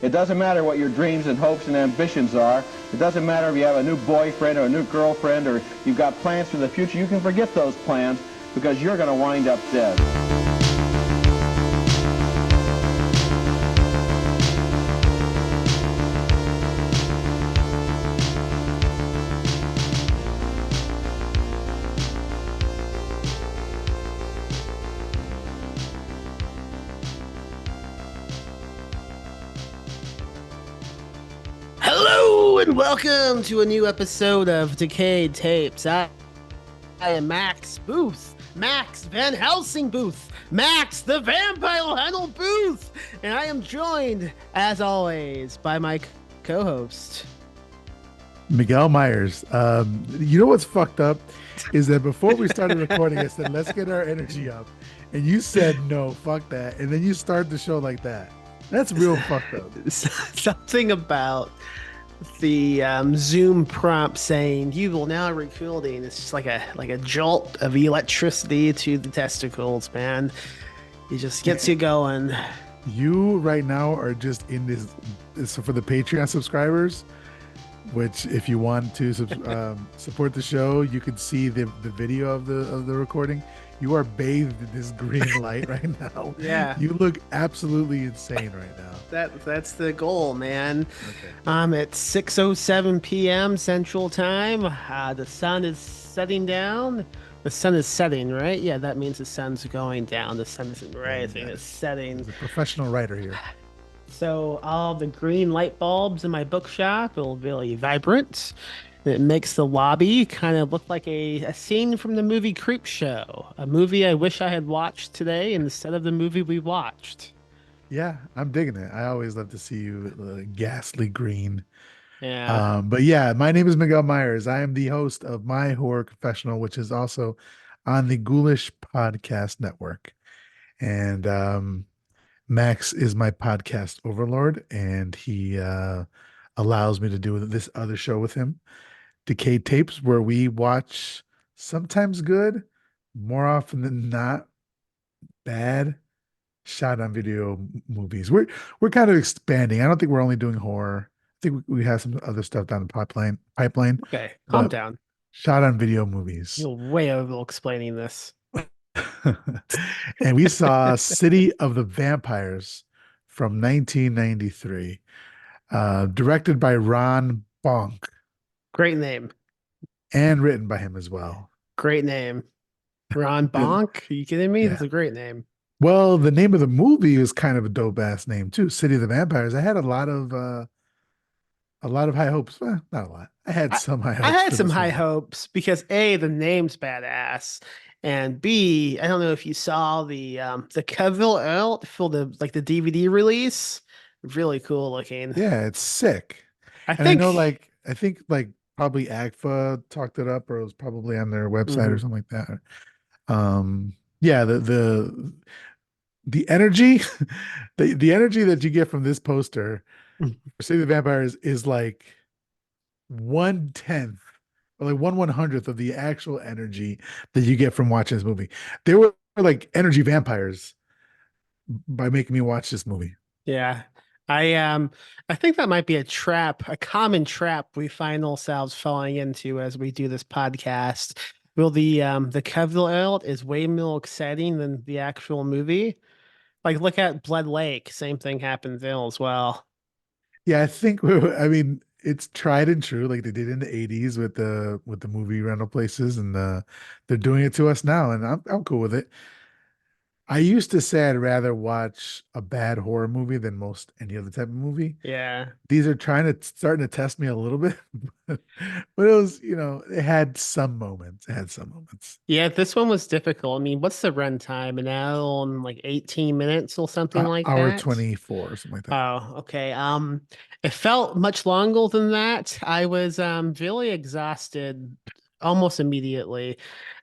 It doesn't matter what your dreams and hopes and ambitions are. It doesn't matter if you have a new boyfriend or a new girlfriend or you've got plans for the future. You can forget those plans because you're going to wind up dead. Hello and welcome to a new episode of Decayed Tapes. I am Max Booth, Max Van Helsing Booth, Max the Vampire Handle Booth, and I am joined, as always, by my co-host, Miguel Myers. You know what's fucked up is that before we started recording, I said, let's get our energy up. And you said, no, fuck that. And then you start the show like that. That's real fucked up. Something about the Zoom prompt saying you will now recording. It's just like a jolt of electricity to the testicles, man. It just gets you going. You right now are just in this. So for the Patreon subscribers, which if you want to support the show, you could see the video of the recording. You are bathed in this green light right now. Yeah. You look absolutely insane right now. That's the goal, man. Okay. It's 6:07 p.m. Central Time. The sun is setting down. The sun is setting, right? Yeah, that means the sun's going down. The sun isn't rising, it's setting. He's a professional writer here. So all the green light bulbs in my bookshop are really vibrant. It makes the lobby kind of look like a scene from the movie Creepshow, a movie I wish I had watched today instead of the movie we watched. Yeah, I'm digging it. I always love to see you ghastly green. Yeah. But yeah, my name is Miguel Myers. I am the host of My Horror Confessional, which is also on the Ghoulish Podcast Network. And Max is my podcast overlord, and he allows me to do this other show with him, Decayed Tapes, where we watch sometimes good, more often than not bad shot on video movies. We're kind of expanding. I don't think we're only doing horror. I think we have some other stuff down the pipeline, Okay, calm but down. shot on video movies. You're way over explaining this. And we saw City of the Vampires from 1993, directed by Ron Bonk Great name. and written by him as well. Great name. Ron Bonk? Are you kidding me? Yeah. That's a great name. Well, the name of the movie is kind of a dope ass name too, City of the Vampires. I had a lot of high hopes. Well, not a lot. I had some high hopes. I had for some this high movie. hopes because A, the name's badass, and B, I don't know if you saw the cover art for the DVD release. Really cool looking. Yeah, it's sick. I And I think know I think probably AGFA talked it up, or it was probably on their website or Mhm. something like that. Yeah, the energy, the energy that you get from this poster for City of the Vampires is like 1/10 or like 1/100th of the actual energy that you get from watching this movie. They were like energy vampires by making me watch this movie. Yeah. I think that might be a trap, a common trap we find ourselves falling into as we do this podcast. Well, the cover art is way more exciting than the actual movie. Like look at Blood Lake, same thing happened there as well. Yeah, I think I mean it's tried and true, like they did in the 80s with the movie rental places, and they're doing it to us now, and I'm cool with it. I used to say I'd rather watch a bad horror movie than most any other type of movie. Yeah. These are starting to test me a little bit, but it was, it had some moments. It had some moments. Yeah, this one was difficult. I mean, what's the run time? An hour and like 18 minutes or something like Hour that? 24 or something like that. Oh, okay. It felt much longer than that. I was really exhausted almost immediately.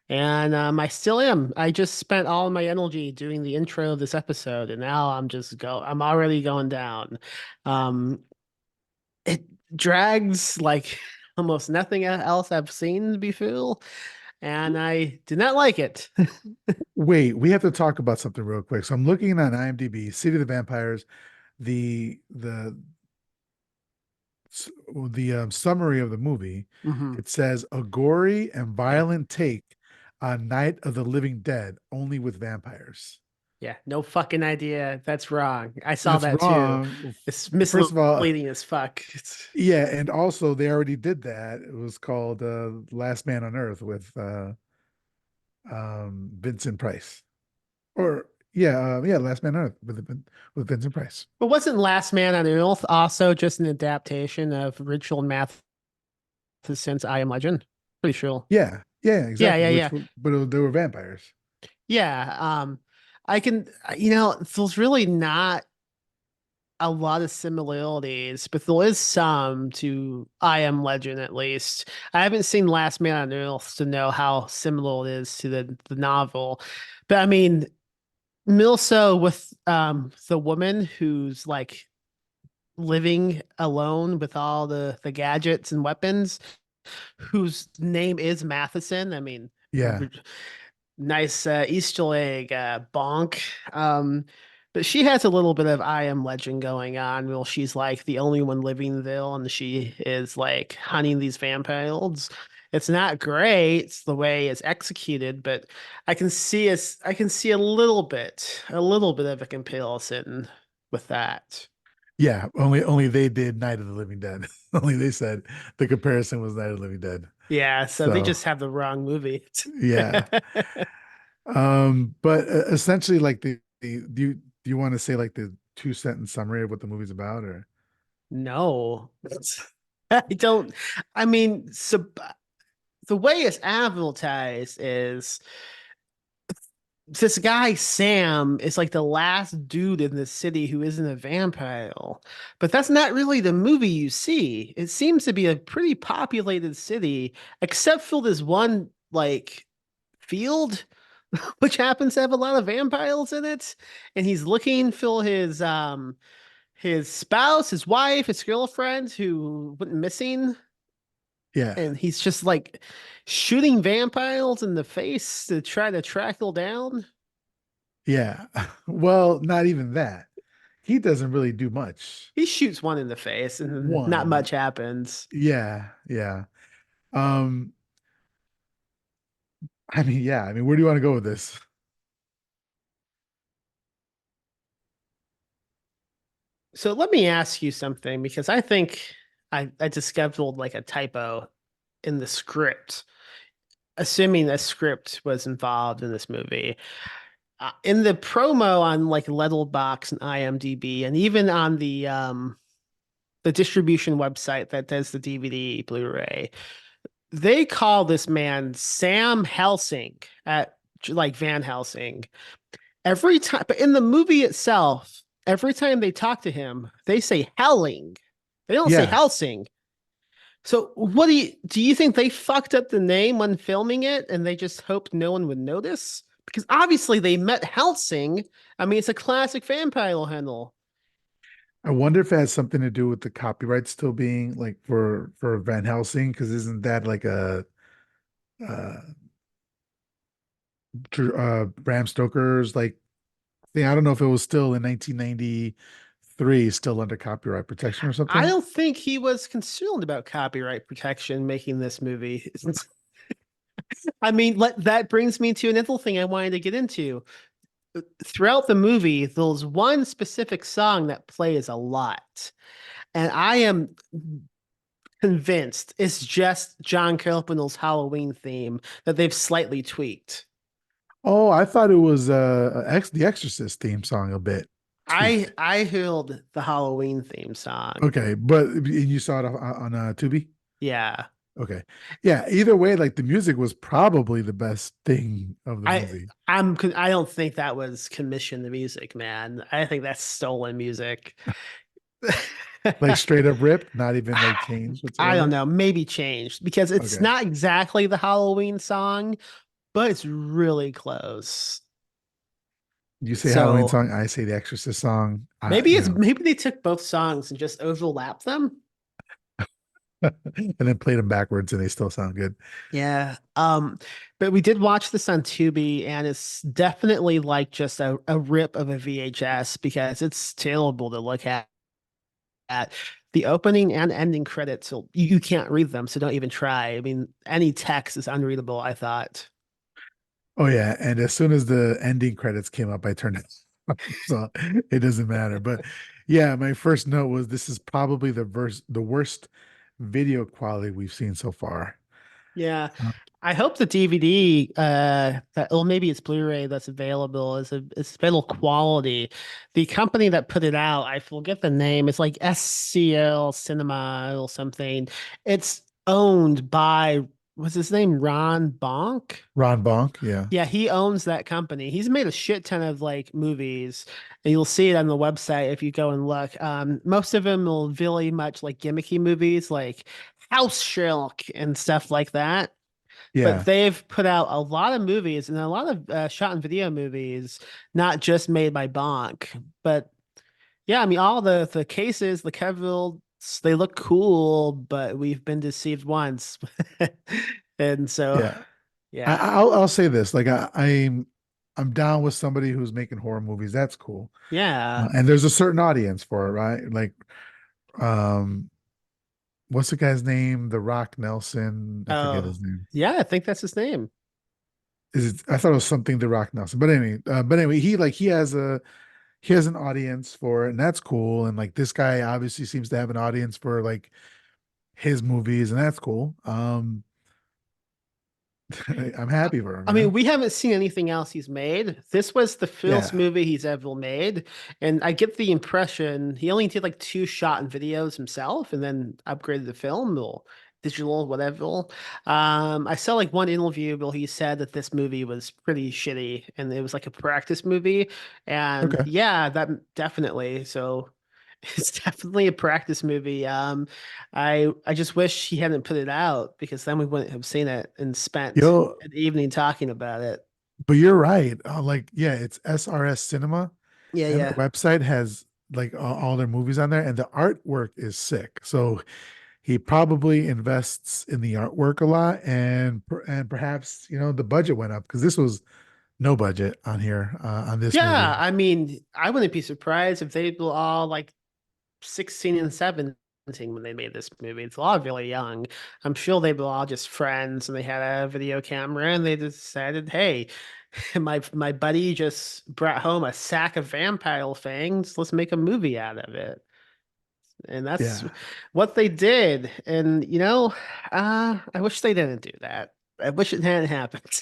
And I still am. I just spent all my energy doing the intro of this episode, and now I'm already going down. Um, it drags like almost nothing else I've seen before, and I did not like it. Wait, we have to talk about something real quick. So I'm looking on IMDb, City of the Vampires. the summary of the movie, Hmm. it says a gory and violent take on Night of the Living Dead, only with vampires. Yeah, no fucking idea. That's wrong. I saw That's that too. wrong. It's First of all, misleading as fuck. yeah, and also they already did that. It was called Last Man on Earth with Vincent Price. Or yeah, Last Man on Earth with Vincent Price. But wasn't Last Man on Earth also just an adaptation of Richard Matheson's I Am Legend? Pretty sure. Yeah, Yeah, exactly. yeah, yeah. They were vampires. Yeah. I can, there's really not a lot of similarities, but there is some to I Am Legend at least. I haven't seen Last Man on Earth to know how similar it is to the novel. But I mean, Milso with the woman who's like living alone with all the gadgets and weapons, whose name is Matheson. I mean, Yeah, nice Easter egg, Bonk. But she has a little bit of I Am Legend going on. Well, she's like the only one living there, and she is like hunting these vampires. It's not great it's the way it's executed, but I can see a little bit of a comparison with that. yeah. Only they did Night of the Living Dead. Only they said the comparison was Night of the Living Dead. Yeah, so they So just have the wrong movie. yeah. But essentially, like do you want to say like the two sentence summary of what the movie's about, or No. I don't. I mean, so the way it's advertised is this guy Sam is like the last dude in the city who isn't a vampire. But that's not really the movie you see. It seems to be a pretty populated city, except for this one like field, which happens to have a lot of vampires in it. And he's looking for his spouse, his wife, his girlfriend who went missing, yeah, and he's just like shooting vampires in the face to try to track them down. yeah. Well, not even that. He doesn't really do much. He shoots one in the face, and not One, much happens. yeah, yeah. Um, I mean, yeah. I mean, where do you want to go with this? So let me ask you something because I think I discovered like a typo in the script, assuming a script was involved in this movie. In the promo on like Letterboxd and IMDb, and even on the distribution website that does the DVD Blu-ray, they call this man Sam Helsing at like Van Helsing every time. But in the movie itself, every time they talk to him, they say Helling. They don't say Yeah, Helsing. So what do you think they fucked up the name when filming it and they just hoped no one would notice? Because obviously they met Helsing. I mean, it's a classic vampire handle. I wonder if it has something to do with the copyright still being like for Van Helsing, because isn't that like a uh Bram Stoker's like thing? I don't know if it was still in 1993, still under copyright protection or I something. don't think he was concerned about copyright protection making this movie. I mean, that brings me to another thing I wanted to get into. Throughout the movie, there's one specific song that plays a lot. And I am convinced it's just John Carpenter's Halloween theme that they've slightly tweaked. Oh, I thought it was the Exorcist theme song a bit I tweaked. I heard the Halloween theme song. Okay, but you saw it on Tubi? Yeah. Okay. Yeah, either way, like the music was probably the best thing of the I movie. I don't think that was commissioned music, man. I think that's stolen music. Like straight up ripped, not even like changed I don't whatsoever. know, maybe changed because it's Okay. not exactly the Halloween song, but it's really close. You say Halloween So song, I say the Exorcist song. You know, maybe they took both songs and just overlapped them. and then played them backwards and they still sound good. Yeah. But we did watch this on Tubi, and it's definitely like just a rip of a VHS because it's terrible to look at. The opening and ending credits, you can't read them, so don't even try. I mean, any text is unreadable, I thought. Oh yeah, and as soon as the ending credits came up, I turned it off, so it doesn't matter. But yeah, my first note was this is probably the worst video quality we've seen so far. Yeah. Uh, I hope the DVD that or maybe it's Blu-ray that's available is better quality. The company that put it out, I forget the name. It's like SCL Cinema or something. It's owned by what's his name? Ron Bonk? Ron Bonk, yeah, Yeah, he owns that company. He's made a shit ton of like movies, and you'll see it on the website if you go and look. Most of them will very much like gimmicky movies, like House Shrink and stuff like that. But yeah, they've put out a lot of movies and a lot of shot and video movies, not just made by Bonk. But yeah, I mean, all the cases, the Kevils, they look cool, but we've been deceived once, and so yeah. yeah, I'll say this, like I'm down with somebody who's making horror movies. That's cool. yeah. And there's a certain audience for it, right? Like, um, what's the guy's name? The Rock Nelson. I forget Oh, his name. yeah, I think that's his name. Is it? I thought it was something The Rock Nelson. But anyway, he has an audience for it, and that's cool. And like this guy obviously seems to have an audience for like his movies, and that's cool. I'm happy for him, I you mean, know? we haven't seen anything else he's made. This was the first Yeah. movie he's ever made, and I get the impression he only did like two shot and videos himself, and then upgraded the film or digital, whatever. I saw like one interview where he said that this movie was pretty shitty, and it was like a practice movie. And Okay. yeah, that definitely. So it's definitely a practice movie. I just wish he hadn't put it out because then we wouldn't have seen it and spent Yo, an evening talking about it. but you're right. Like, yeah, it's SRS Cinema, Yeah, and their yeah. website has like all their movies on there, and the artwork is sick. So he probably invests in the artwork a lot, and perhaps the budget went up because this was no budget on here on this Yeah, movie. I mean, I wouldn't be surprised if they were all like 16 and 17 when they made this movie. It's all really young. I'm sure they were all just friends and they had a video camera and they decided, hey, my buddy just brought home a sack of vampire fangs. Let's make a movie out of it. And that's Yeah. what they did. And I wish they didn't do that. I wish it hadn't happened.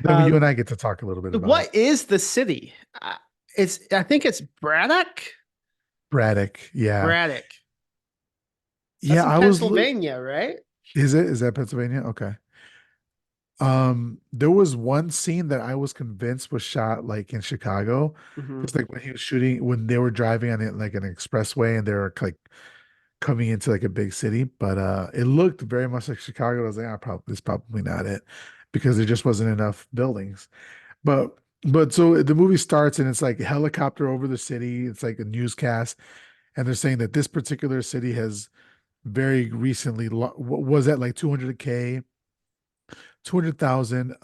Then you Um, and I get to talk a little bit about it. what is the city? I think it's Braddock. Braddock. Yeah. Braddock. That's Yeah, in Pennsylvania, right? is that Pennsylvania? Okay. There was one scene that I was convinced was shot like in Chicago. Hmm. It's like when he was shooting when they were driving on it like an expressway and they were like coming into like a big city, but it looked very much like Chicago. I was like, probably this is probably not it because there just wasn't enough buildings. But but so the movie starts and it's like a helicopter over the city. It's like a newscast, and they're saying that this particular city has very recently was at like 200K, 200,000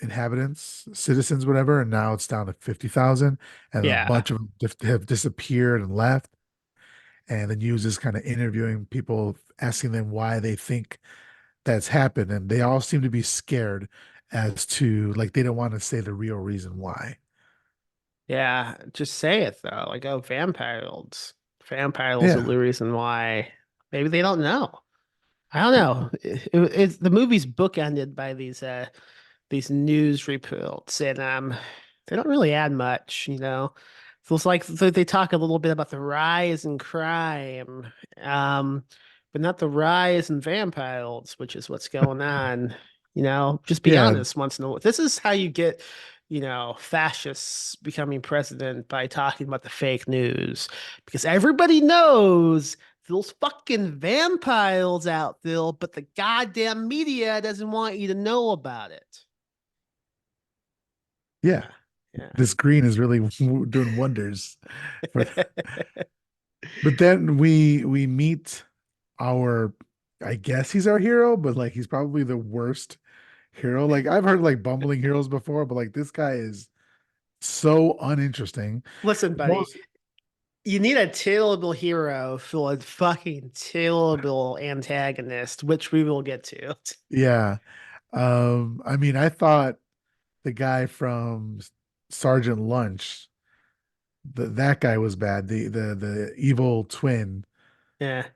inhabitants, citizens, whatever, and now it's down to 50,000, and a Yeah. bunch of them have disappeared and left. And the news is kind of interviewing people, asking them why they think that's happened, and they all seem to be scared as to like they don't want to say the real reason why. Yeah. Just say it though. Like, oh, vampires. Vampires are Yeah, the reason why. Maybe they don't know. I don't know. It's the movie's bookended by these news reports, and they don't really add much, you know. Feels like they talk a little bit about the rise in crime, um, but not the rise in vampires, which is what's going on. You know, just be yeah, honest once in a while. This is how you get, fascists becoming president by talking about the fake news, because everybody knows there's fucking vampires out there, but the goddamn media doesn't want you to know about it. yeah. Yeah. Yeah. This green is really doing wonders for. But then we meet our, I guess he's our hero, but like he's probably the worst hero. Like I've heard like bumbling heroes before, but like this guy is so uninteresting. Listen, The buddy, most, you need a terrible hero for a fucking terrible antagonist, which we will get to. yeah. I mean, I thought the guy from Sergeant Lunch, that guy was bad. The evil twin. Yeah,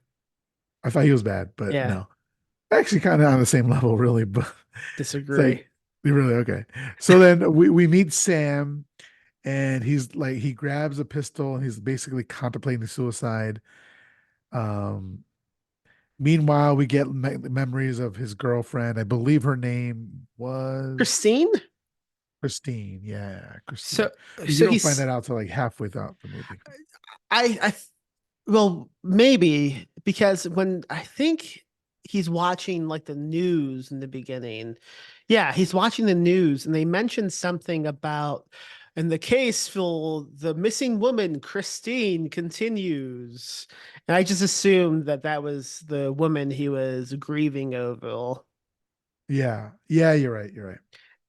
I thought he was bad, but yeah, no. Actually kind of on the same level, really, but it's like disagree. you really okay. So then we meet Sam, and he's like he grabs a pistol and he's basically contemplating suicide. Um, Meanwhile, we get memories of his girlfriend. I believe her name was Christine? Christine. Yeah, So Christine. But you so don't find he's that out till like halfway throughout the movie. I well, maybe because when I think he's watching like the news in the beginning. Yeah, he's watching the news and they mentioned something about in the case for the missing woman, Christine continues. And I just assumed that that was the woman he was grieving over. Yeah, yeah, you're right. You're right.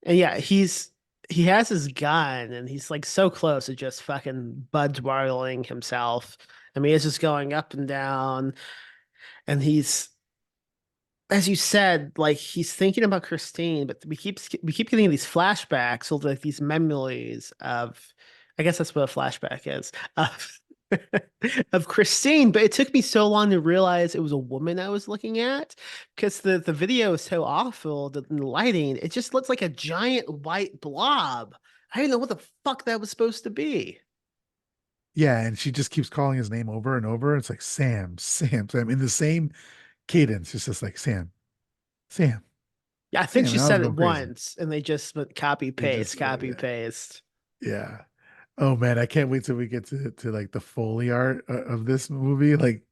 And yeah, he has his gun and he's like so close to just fucking Budweiling himself. I mean, it's just going up and down, and he's, as you said, like he's thinking about Christine, but we keep getting these flashbacks or like these memories of, I guess that's what a flashback is of of Christine. But it took me so long to realize it was a woman I was looking at because the video is so awful. The lighting, it just looks like a giant white blob. I didn't know what the fuck that was supposed to be. Yeah, and she just keeps calling his name over and over. It's like Sam, Sam, Sam in the same cadence. It's just like Sam, Sam, Yeah, I think Sam. she And I was said it going crazy. once, and they just went copy They just paste, copy yeah, paste. yeah. Oh man, I can't wait till we get to like the Foley art of this movie. Like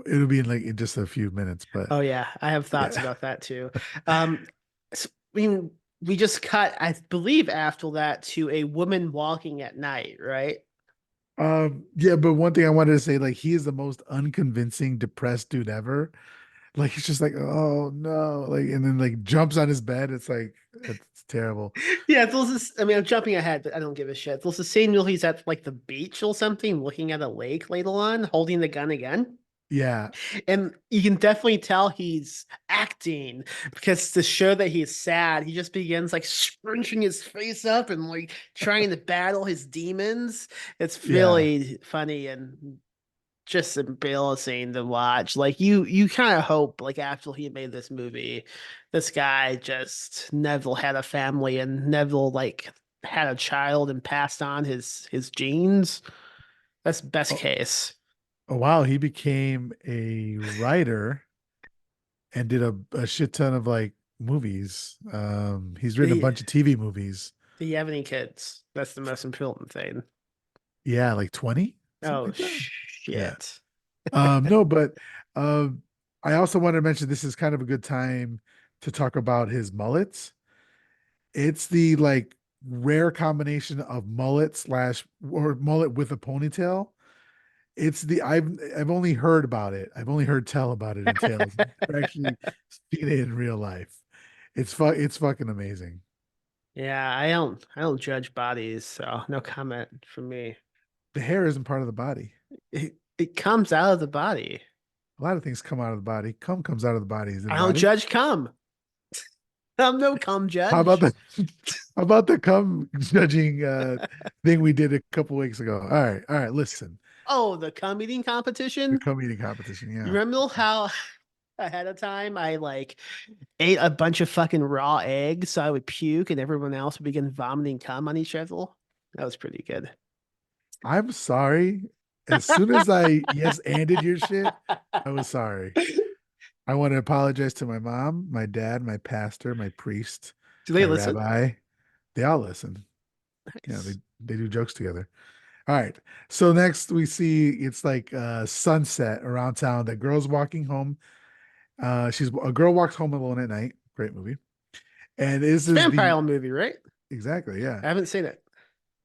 it'll be in like in just a few minutes, but Oh yeah, I have thoughts yeah. about that too. Um, I mean, we just cut, I believe, after that to a woman walking at night, right? Yeah, but one thing I wanted to say, like he is the most unconvincing depressed dude ever. Like he's just like, oh no, like and then like jumps on his bed. It's like it's terrible. Yeah, there's this. I mean, I'm jumping ahead, but I don't give a shit. There's a scene where he's at like the beach or something, looking at a lake later on, holding the gun again. Yeah, And you can definitely tell he's acting because to show that he's sad, he just begins like scrunching his face up and like trying to battle his demons. It's yeah. really funny and just embarrassing to watch. Like you kind of hope like after he made this movie, this guy just never had a family and never like had a child and passed on his genes. That's best Oh, case. oh, wow, he became a writer and did a shit ton of like movies. He's written a Did bunch of TV movies. do you have any kids? That's the most important thing. Yeah, like 20, something Oh like that. Yeah. shit. No, but I also wanted to mention this is kind of a good time to talk about his mullets. It's the like rare combination of mullet slash or mullet with a ponytail. It's the I've only heard about it. I've only heard tell about it in tales. Never actually seen it in real life. It's fucking amazing. Yeah, I don't judge bodies, so no comment from me. The hair isn't part of the body. It comes out of the body. A lot of things come out of the body. Cum comes out of the body. Is it I a don't body? judge cum. I'm no cum How about judge. the how about the cum judging thing we did a couple weeks ago? All right, listen. Oh, the cum eating The competition? cum eating competition, You yeah. remember how ahead of time I like ate a bunch of fucking raw eggs so I would puke and everyone else would begin vomiting cum on each other? That was pretty good. I'm sorry. As soon as I yes anded your shit, I was sorry. I want to apologize to my mom, my dad, my pastor, my priest, Do they my listen? rabbi. They all listen. Yeah, Nice. they do jokes together. All right. So next we see it's like sunset around town. The girl's walking home. She's a girl walks home alone at night. Great movie. And this It's a is the vampire movie, right? exactly, yeah. I haven't seen it.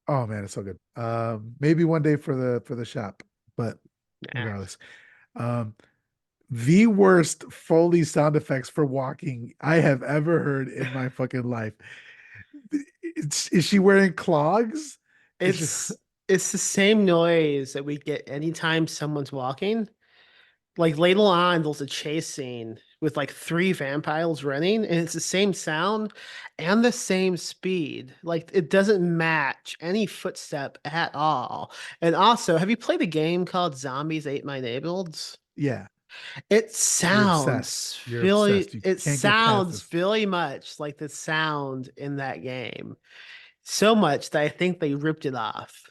Oh man, it's so good. Maybe one day for the shop, but Nah. regardless. Um, the worst Foley sound effects for walking I have ever heard in my fucking life. Is she wearing clogs? Is she It's the same noise that we get anytime someone's walking. Like later on, there's a chase scene with like three vampires running, and it's the same sound and the same speed. Like it doesn't match any footstep at all. And also, have you played a game called Zombies Ate My Neighbors? yeah, It you're obsessed. sounds You're really, obsessed. You it can't get past sounds this. very much like the sound in that game. So much that I think they ripped it off.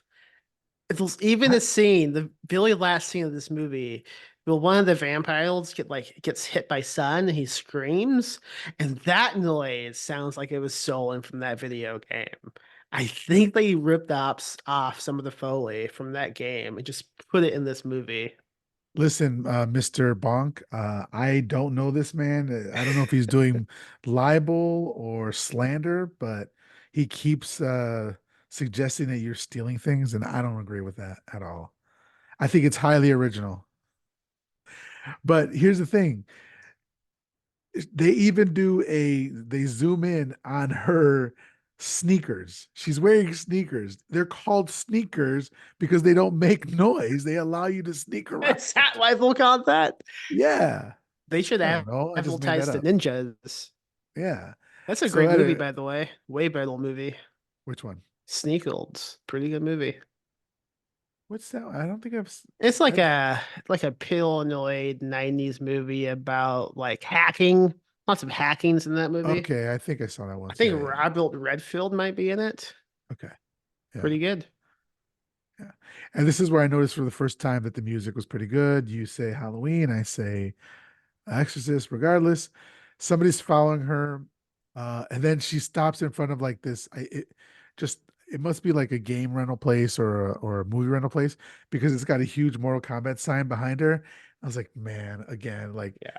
It's even I, a scene, the very last scene of this movie, where one of the vampires gets hit by sun and he screams, and that noise sounds like it was stolen from that video game. I think they ripped off some of the Foley from that game and just put it in this movie. Listen, Mr. Bonk, I don't know this man. I don't know if he's doing libel or slander, but he keeps suggesting that you're stealing things, and I don't agree with that at all. I think it's highly original. But here's the thing. They zoom in on her sneakers. She's wearing sneakers. They're called sneakers because they don't make noise. They allow you to sneak around. Is that why they called that? Yeah. They should I don't know. I just made that advertise the up. ninjas. Yeah. That's a So great movie, by the way. Way better movie. which one? Sneakles. Pretty good movie. What's that? I don't think It's I've like a paranoid 90s movie about like hacking. Lots of hackings in that movie. okay. I think I saw that I once. think Yeah, yeah. Robert Redfield might be in it. Okay. Yeah. Pretty good. Yeah. And this is where I noticed for the first time that the music was pretty good. You say Halloween, I say Exorcist, regardless. Somebody's following her. And then she stops in front of like this. Just it must be like a game rental place or a movie rental place because it's got a huge Mortal Kombat sign behind her. I was like, man, again, like Yeah.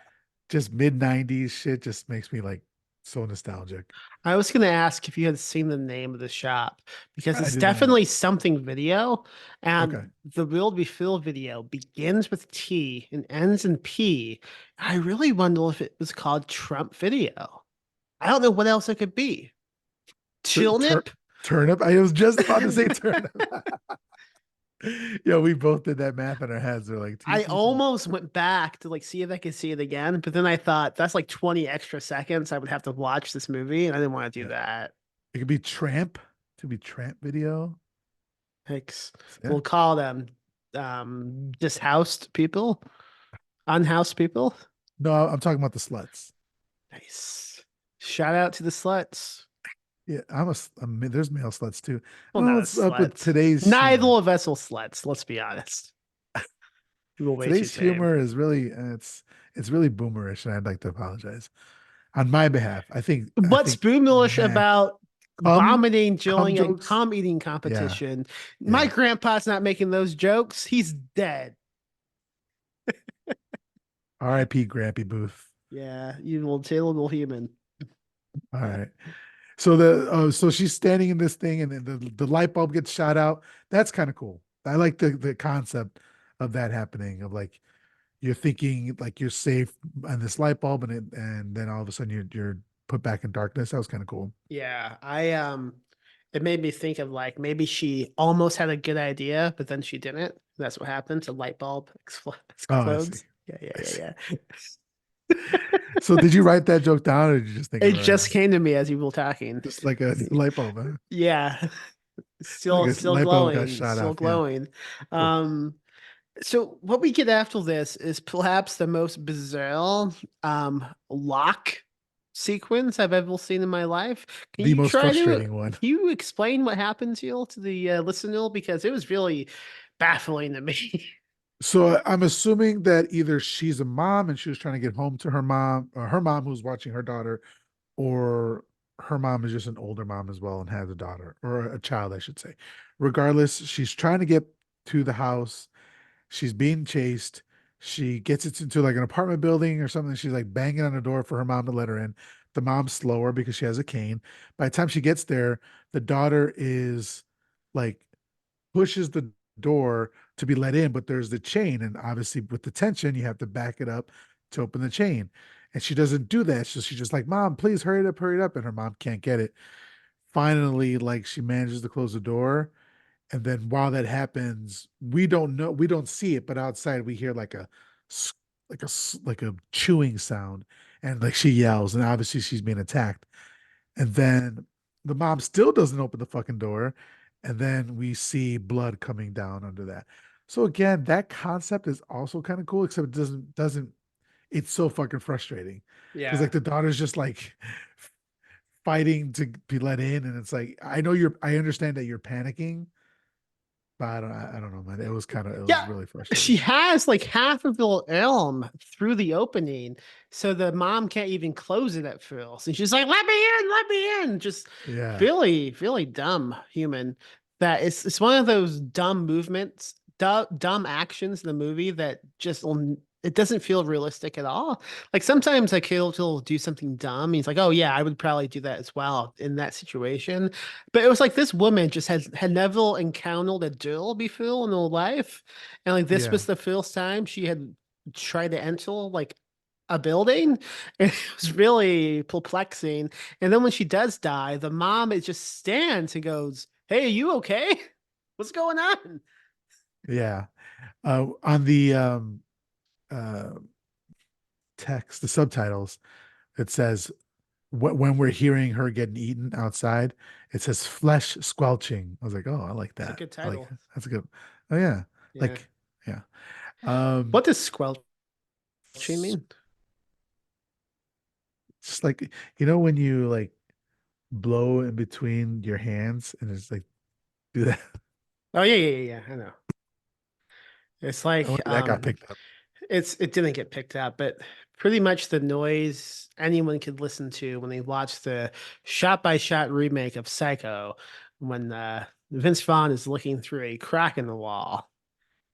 just mid 90s shit just makes me like so nostalgic. I was going to ask if you had seen the name of the shop because I it's did not. definitely something video. And Okay. the Will Be Filled video begins with T and ends in P. I really wonder if it was called Trump Video. I don't know what else it could be. Tur- tur- Chilnip? Turnip. I was just about to say turnip. Yeah, we both did that math in our heads. We're like I TP. almost went back to like see if I could see it again, but then I thought that's like 20 extra seconds I would have to watch this movie, and I didn't want to do Yeah. that. It could be tramp. It could be tramp video. Like Yeah. we'll call them dishoused people, unhoused people. No, I'm talking about the sluts. Nice. Shout out to the sluts. Yeah, there's male sluts too. I Well, don't know not a what's up with slut. today's Neither humor. of us are sluts, let's be honest. We will way too Today's tame. humor is really it's really boomerish, and I'd like to apologize on my behalf. I What's think boomerish Max about cum vomiting cum during a jokes. cum eating Yeah, competition? My yeah. grandpa's not making those jokes. He's dead. R.I.P. Grampy Booth. Yeah, you will terrible human. All right. So she's standing in this thing, and then the light bulb gets shot out. That's kind of cool. I like the concept of that happening. Of like you're thinking like you're safe on this light bulb, and then all of a sudden you're put back in darkness. That was kind of cool. Yeah, it made me think of like maybe she almost had a good idea, but then she didn't. That's what happens. A light bulb Oh, I see. explodes. Yeah, yeah, I see. yeah, yeah. So did you write that joke down, or did you just think It of it right just now? came to me as you were talking. Just like a light bulb, huh? Yeah, Like a still light bulb got glowing, shot still off. Yeah, glowing. cool. Um, so what we get after this is perhaps the most bizarre lock sequence I've ever seen in my life. Can The you most try to frustrating one. can you explain what happens here to the listener because it was really baffling to me. So I'm assuming that either she's a mom and she was trying to get home to her mom, or her mom who's watching her daughter, or her mom is just an older mom as well and has a daughter or a child, I should say. Regardless, she's trying to get to the house. She's being chased. She gets it into like an apartment building or something. She's like banging on the door for her mom to let her in. The mom's slower because she has a cane. By the time she gets there, the daughter is like pushes the door. to be let in, but there's the chain, and obviously with the tension, you have to back it up to open the chain. And she doesn't do that. So she's just like, Mom, please hurry it up. And her mom can't get it. Finally, like she manages to close the door. And then while that happens, we don't see it, but outside we hear like like a chewing sound, and like she yells, and obviously she's being attacked. And then the mom still doesn't open the fucking door, and then we see blood coming down under that. So again, that concept is also kind of cool, except it doesn't it's so fucking frustrating because Yeah. like the daughter's just like fighting to be let in, and it's like I understand that you're panicking, but I don't know, man. It was Yeah, really she frustrating. has like half of the elm through the opening, so the mom can't even close it at first. And she's like, let me in. Just Yeah, really, really dumb human. That it's one of those dumb movements, dumb actions in the movie that it doesn't feel realistic at all. Like sometimes a kid will do something dumb. He's like, oh yeah, I would probably do that as well in that situation. But it was like this woman just had never encountered a girl before in her life. And like this yeah, was the first time she had tried to enter like a building. And it was really perplexing. And then when she does die, the mom it just stands and goes, hey, are you okay? What's going on? yeah. On the uh text, the subtitles, it says when we're hearing her getting eaten outside, it says flesh squelching. I was like, oh, I like It's a that. good I like title. that's a good. Oh yeah, Yeah. like yeah. Um, What does squelching s- mean? just like when you like blow in between your hands and it's like do that. Oh yeah. I know. It's I wonder like if that got picked up. it didn't get picked up, but pretty much the noise anyone could listen to when they watch the shot by shot remake of Psycho when Vince Vaughn is looking through a crack in the wall.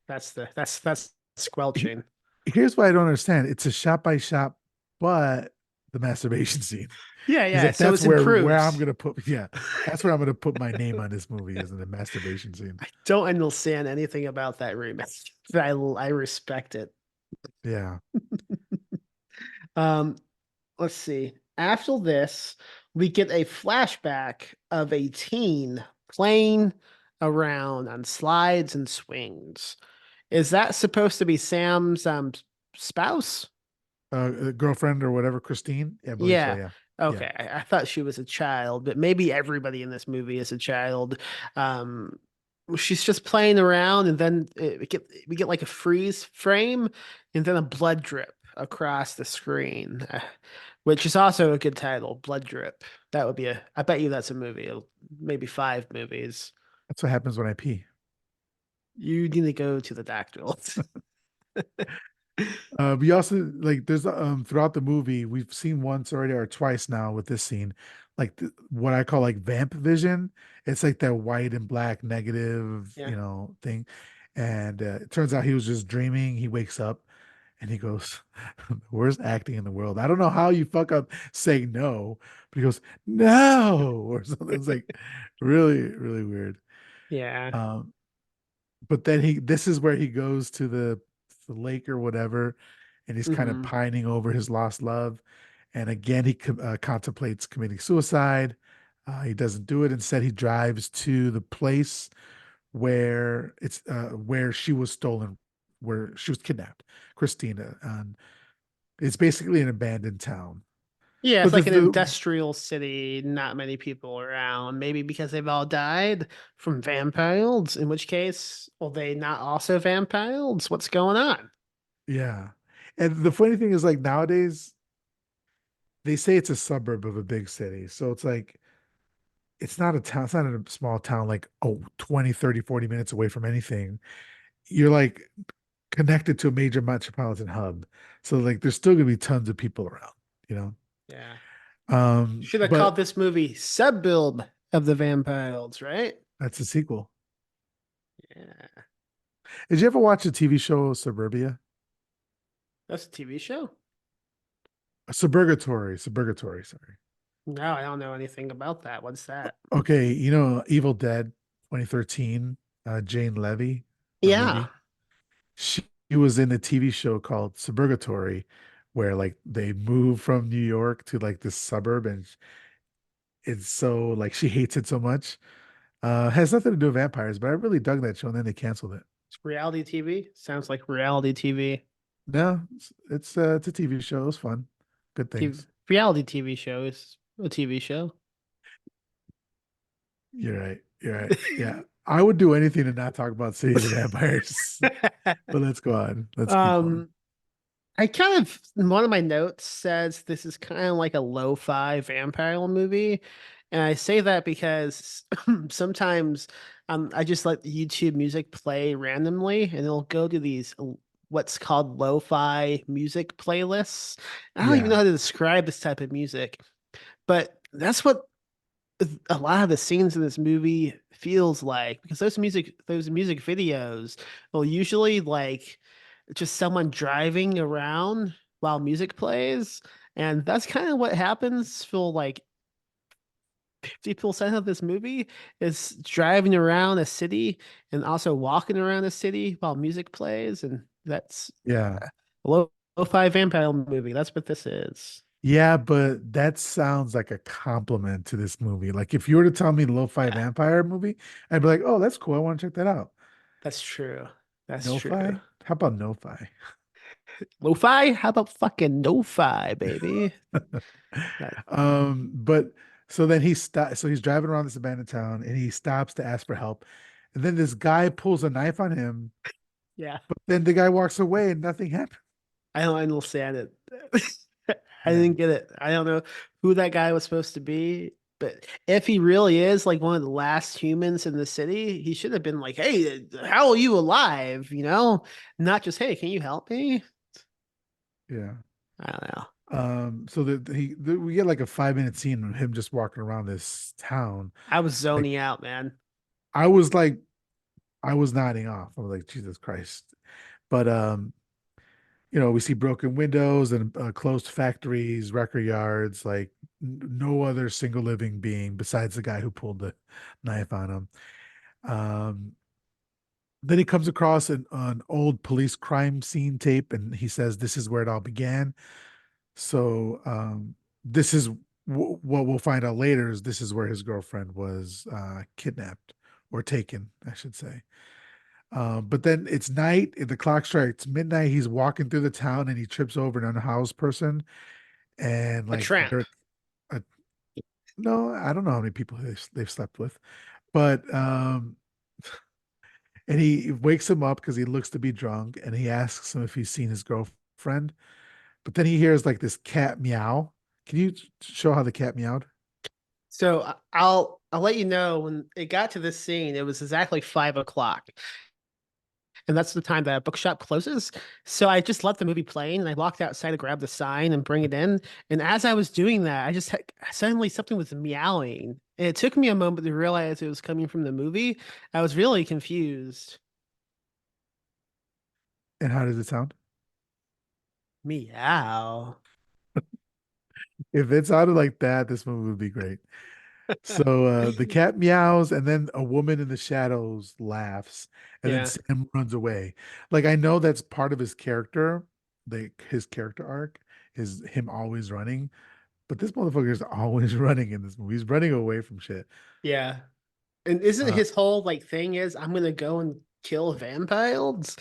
That's He- squelching. Here's what I don't understand. It's a shot by shot, but the masturbation scene. He's Yeah. like, So that's it's where improved. I'm gonna put. Yeah, that's where I'm gonna put my name on this movie, is in the masturbation scene. Don't understand anything about that remake, but I respect it. Yeah. Um, let's see. After this, we get a flashback of a teen playing around on slides and swings. Is that supposed to be Sam's spouse? Girlfriend or whatever, Christine. Yeah, I believe so. Yeah. Yeah, yeah. Okay. I thought she was a child, but maybe everybody in this movie is a child. Um, she's just playing around, and then we get like a freeze frame, and then a blood drip across the screen, which is also a good title, Blood Drip. That would be I bet you that's a movie, maybe five movies. That's what happens when I pee. You need to go to the doctor. We also like there's throughout the movie we've seen once already or twice now with this scene, like what I call like vamp vision. It's like that white and black negative, Yeah. thing. And it turns out he was just dreaming. He wakes up and he goes, "The worst acting in the world. I don't know how you fuck up saying no," but he goes, "No," or something. It's like really, really weird. Yeah. Um, but then this is where he goes to the lake or whatever, and he's kind of Hmm. pining over his lost love. And again, he contemplates committing suicide. He doesn't do it. Instead, he drives to the place where she was stolen, where she was kidnapped, Christina. And it's basically an abandoned town. Yeah, it's But like an industrial city, not many people around. Maybe because they've all died from vampires, in which case, will they not also vampires? What's going on? yeah. And the funny thing is, like nowadays, they say it's a suburb of a big city. So it's like it's not a town, it's not a small town like 20, 30, 40 minutes away from anything. You're like connected to a major metropolitan hub. So like there's still gonna be tons of people around, you know. Yeah. Should have called But this movie Subbuild of the Vampires, right? that's a sequel. Yeah. Did you ever watch the TV show Suburbia? That's a TV show? Suburgatory, sorry. No, I don't know anything about that. What's that? Okay, Evil Dead 2013, Jane Levy, the Yeah. movie. She was in a TV show called Suburgatory, where like they move from New York to like this suburb, and it's so like she hates it so much. Has nothing to do with vampires, but I really dug that show, and then they canceled it. It's reality TV. Sounds like reality TV. No, it's a TV show. It was fun. Good things. Reality TV show is a TV show. You're right. You're right. Yeah. I would do anything to not talk about City of the Vampires. But let's go on. Let's keep going. um, I kind of one of my notes says this is kind of like a lo-fi vampire movie, and I say that because sometimes I just let YouTube music play randomly, and it'll go to these what's called lo-fi music playlists. I don't even know Yeah. how to describe this type of music, but that's what a lot of the scenes in this movie feels like because those music videos will usually like just someone driving around while music plays, and that's kind of what happens for like 50% of this movie is driving around a city and also walking around a city while music plays, and that's Yeah. a lo-fi vampire movie. That's what this is. Yeah, but that sounds like a compliment to this movie. Like if you were to tell me Lo-Fi Yeah, Vampire movie, I'd be like, oh, that's cool. I want to check that out. that's true. That's true. No-Fi? How about No-Fi? Lo-fi? How about fucking no-fi, baby? That, But so then so he's driving around this abandoned town and he stops to ask for help. And then this guy pulls a knife on him, yeah, but then the guy walks away and nothing happens. I don't understand it. I Yeah. didn't get it. I don't know who that guy was supposed to be, but if he really is like one of the last humans in the city, he should have been like, "Hey, how are you alive?" You know, not just, "Hey, can you help me?" Yeah. I don't know. So we get like a 5 minute scene of him just walking around this town. I was Like zoning out, man. I was like, I was nodding off. I was like, Jesus Christ. But we see broken windows and closed factories, record yards, like no other single living being besides the guy who pulled the knife on him. Um, then he comes across an old police crime scene tape, and he says, "This is where it all began." So this is what we'll find out later is this is where his girlfriend was kidnapped or taken, I should say. But then it's night, and the clock strikes midnight. He's walking through the town and he trips over an unhoused person. And A like tramp. uh, no, I don't know how many people they've slept with, but and he wakes him up because he looks to be drunk, and he asks him if he's seen his girlfriend. But then he hears like this cat meow. Can you show how the cat meowed? So I'll let you know when it got to this scene. It was exactly 5 o'clock. And that's the time that bookshop closes. So I just let the movie play and I walked outside to grab the sign and bring it in. And as I was doing that, I just had, suddenly something was meowing. And it took me a moment to realize it was coming from the movie. I was really confused. And how does it sound? Meow. If it sounded like that, this movie would be great. So the cat meows, and then a woman in the shadows laughs, and then Yeah. Sam runs away. Like I know that's part of his character, his character arc is him always running, but this motherfucker is always running in this movie. He's running away from shit. Yeah. And isn't Uh, his whole like thing is I'm gonna go and kill vampires?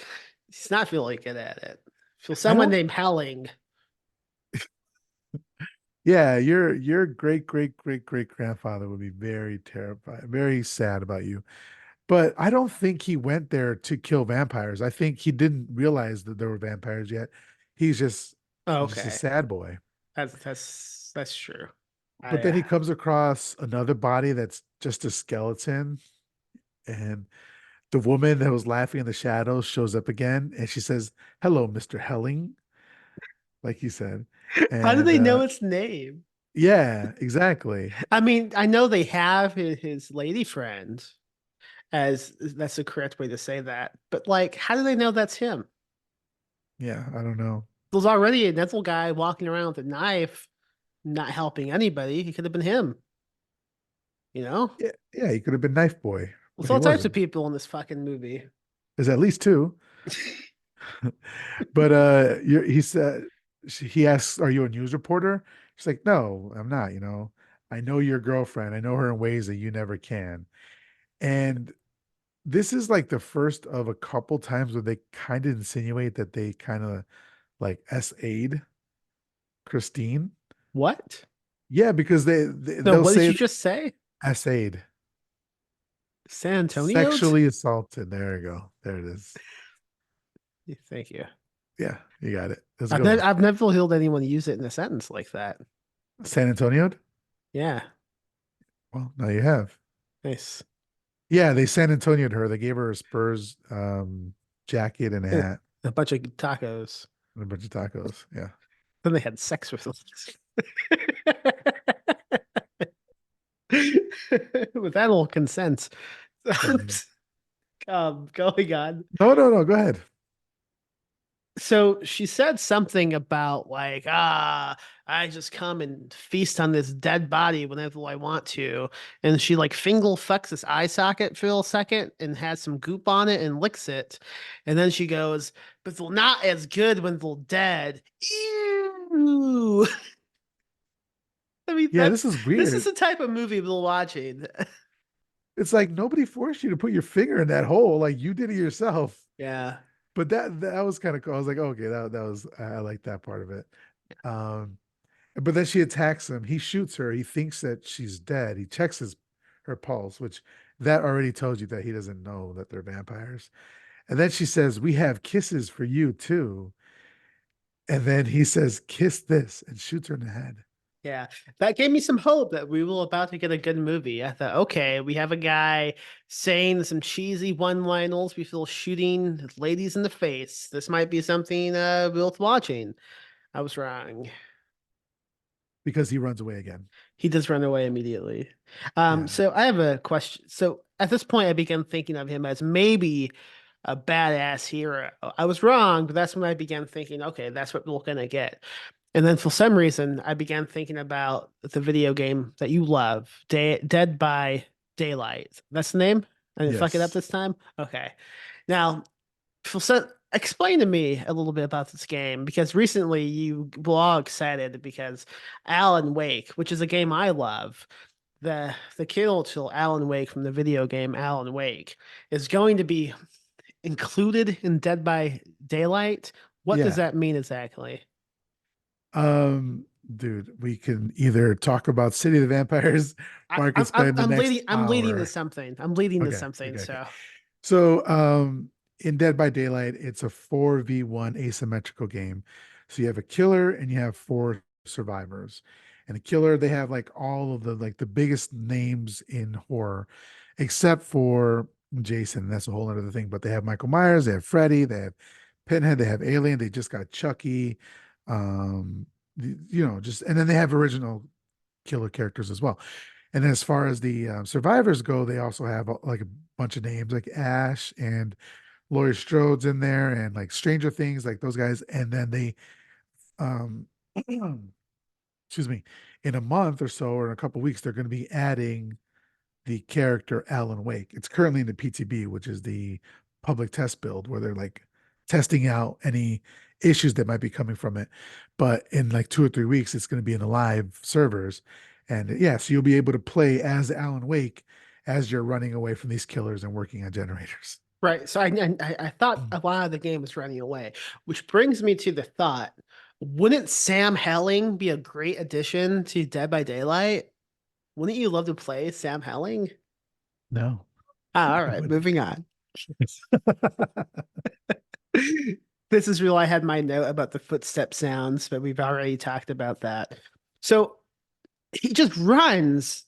He's not really good at it. For I someone don't. named Helling. Yeah, your great great great great grandfather would be very terrified, very sad about you. But I don't think he went there to kill vampires. I think he didn't realize that there were vampires yet. He's Oh, just a okay. sad boy. That's true. But I then he comes across another body that's just a skeleton, and the woman that was laughing in the shadows shows up again, and she says, "Hello, Mr. Helling," like he said. How do And they know its name? yeah, exactly. I mean, I know they have his lady friend, as that's the correct way to say that. But like, how do they know that's him? Yeah, I don't know. There's already a little guy walking around with a knife, not helping anybody. He could have been him, you know? Yeah, yeah, he could have been Knife Boy, There's but he all types of wasn't. people in this fucking movie. There's at least two. But he said he asks, "Are you a news reporter?" She's like, "No, I'm not. I know your girlfriend. I know her in ways that you never can." And this is like the first of a couple times where they kind of insinuate that they kind of like SA'd Christine. What? Yeah, because No, they'll what did say you just say? SA'd, San Antonio? sexually assaulted. There you go. There it is. Thank you. Yeah, you got it. That's a good one. I've never heard anyone use it in a sentence like that. San Antonio? Yeah, Well, now you have. nice. Yeah, they San Antonio'd her. They gave her a Spurs jacket and a Eh, hat A bunch of tacos. and a bunch of tacos. Yeah. Then they had sex with them. With animal consent. Mhm. Going on. No, no, no. Go ahead. So she said something about like, I just come and feast on this dead body whenever I want to. And she like finger fucks this eye socket for a second and has some goop on it and licks it. And then she goes, but they're not as good when they're dead. Ew. I mean, Yeah, this is this is weird. the type of movie we're watching. It's like nobody forced you to put your finger in that hole. Like you did it yourself. Yeah. But that was kind of cool. I was like, okay, that was I like that part of it. Um, but then she attacks him. He shoots her. He thinks that she's dead. He checks her pulse, which that already tells you that he doesn't know that they're vampires. And then she says, "We have kisses for you too." And then he says, "Kiss this," and shoots her in the head. Yeah, that gave me some hope that we were about to get a good movie. I thought, okay, we have a guy saying some cheesy one-liners before shooting ladies in the face. This might be something worth watching. I was wrong. Because he runs away again. He does run away immediately. Yeah. So I have a question. So at this point, I began thinking of him as maybe a badass hero. I was wrong, but that's when I began thinking, okay, that's what we're gonna get. And then for some reason, I began thinking about the video game that you love, Dead by Daylight. That's the name? I didn't fuck it up Yes. this time? Okay. Now, explain to me a little bit about this game because recently you were all excited because Alan Wake, which is a game I love, the kill to Alan Wake from the video game Alan Wake is going to be included in Dead by Daylight. What does Yeah. that mean exactly? Dude, we can either talk about City of the Vampires or I could spend the next I'm leading to hour. something. I'm leading to Okay, something. okay, okay. So So, in Dead by Daylight, it's a 4v1 asymmetrical game. So you have a killer and you have four survivors. And the killer, they have like all of the biggest names in horror, except for Jason. That's a whole other thing. But they have Michael Myers, they have Freddy, they have Pinhead, they have Alien, they just got Chucky. Um, just and then they have original killer characters as well. And as far as the survivors go, they also have like a bunch of names like Ash and Laurie Strode's in there and like Stranger Things, like those guys. And then they, um, excuse me, in a month or so or in a couple weeks, they're going to be adding the character Alan Wake. It's currently in the PTB, which is the public test build where they're like testing out any issues that might be coming from it. But in like 2 or 3 weeks, it's going to be in the live servers. And yeah, so you'll be able to play as Alan Wake as you're running away from these killers and working on generators. right. So I thought a lot of the game was running away, which brings me to the thought: wouldn't Sam Helling be a great addition to Dead by Daylight? Wouldn't you love to play Sam Helling? No, Ah, all I right, wouldn't. moving on. This is real. I had my note about the footstep sounds, but we've already talked about that. So he just runs.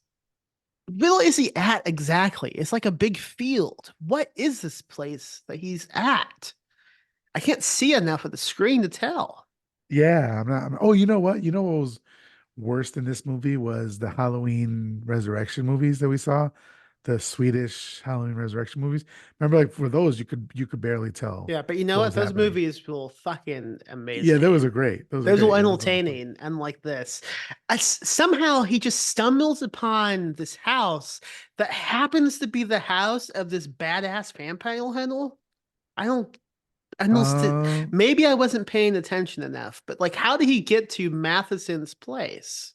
Where is he at exactly? It's like a big field. What is this place that he's at? I can't see enough of the screen to tell. Yeah, oh, you know what? You know what was worst in this movie was the Halloween Resurrection movies that we saw, the Swedish Halloween Resurrection movies. Remember, like for those, you could barely tell Yeah, but you know what what? was Those happening. movies were fucking Yeah, those amazing. are great. Those are Those were great. Those are fun. entertaining, unlike this. Somehow he just stumbles upon this house that happens to be the house of this badass vampire hunter. I don't. I know Um, maybe I wasn't paying attention enough, but like, how did he get to Matheson's place?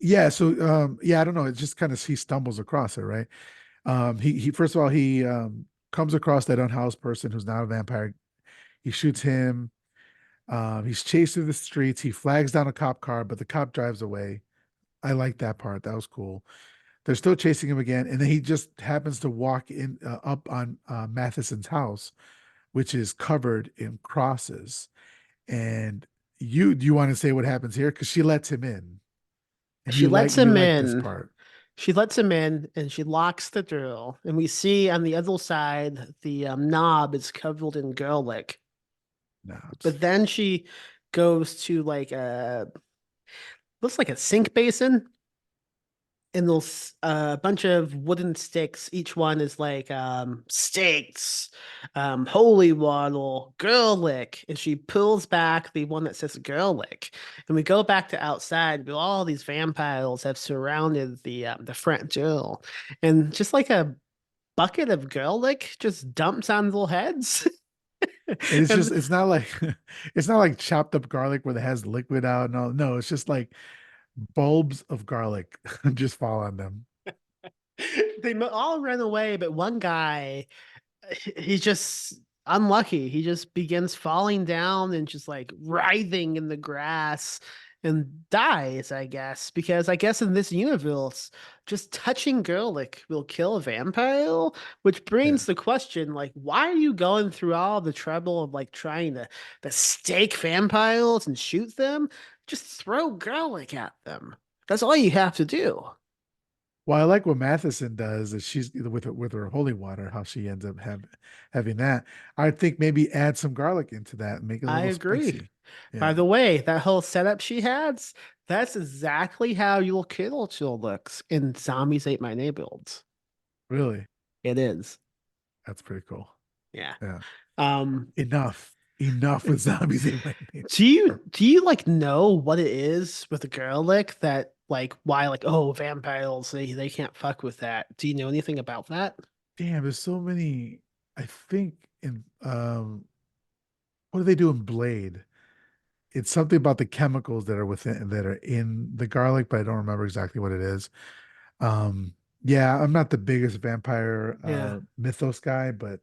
yeah, so yeah, I don't know. It's just kind of he stumbles across it, right? He first of all he comes across that unhoused person who's not a vampire. He shoots him. He's chased through the streets. He flags down a cop car, but the cop drives away. I like that part. That was cool. They're still chasing him again, and then he just happens to walk in up on Matheson's house, which is covered in crosses. And you do you want to say what happens here? Because she lets him in, and She lets you him like this in. part. She lets him in and she locks the door. And we see on the other side, the knob is covered in garlic. Knobs. But then she goes to like looks like a sink basin and there's a bunch of wooden sticks. Each one is like stakes, holy water, garlic. And she pulls back the one that says garlic. And we go back to outside, but all these vampires have surrounded the front door. And just like a bucket of garlic just dumps on their heads. And it's just And it's not like it's not like chopped up garlic where it has liquid out and all. No, it's just like bulbs of garlic just fall on them. they all ran away, but one guy he's just unlucky. He just begins falling down and just like writhing in the grass and dies, I guess. Because I guess in this universe, just touching garlic will kill a vampire, which Yeah. brings the question, like, why are you going through all the trouble of like trying to stake vampires and shoot them? Just throw garlic at them. That's all you have to do. Well, I like what Matheson does is she's with her holy water, how she ends up having that. I think maybe add some garlic into that and make it a I little agree. spicy. By Yeah, the way, that whole setup she has, that's exactly how your kiddo chill looks in Zombies Ate My Neighborhoods. really. It is. That's pretty cool. Yeah. Yeah. Um, Enough. Enough with zombies in my name. do you like know what it is with the garlic that like why like oh vampires they can't fuck with that? Do you know anything about that? Damn, there's so many. I think in what do they do in Blade? It's something about the chemicals that are within that are in the garlic, but I don't remember exactly what it is. Um, yeah, I'm not the biggest vampire Yeah. mythos guy, but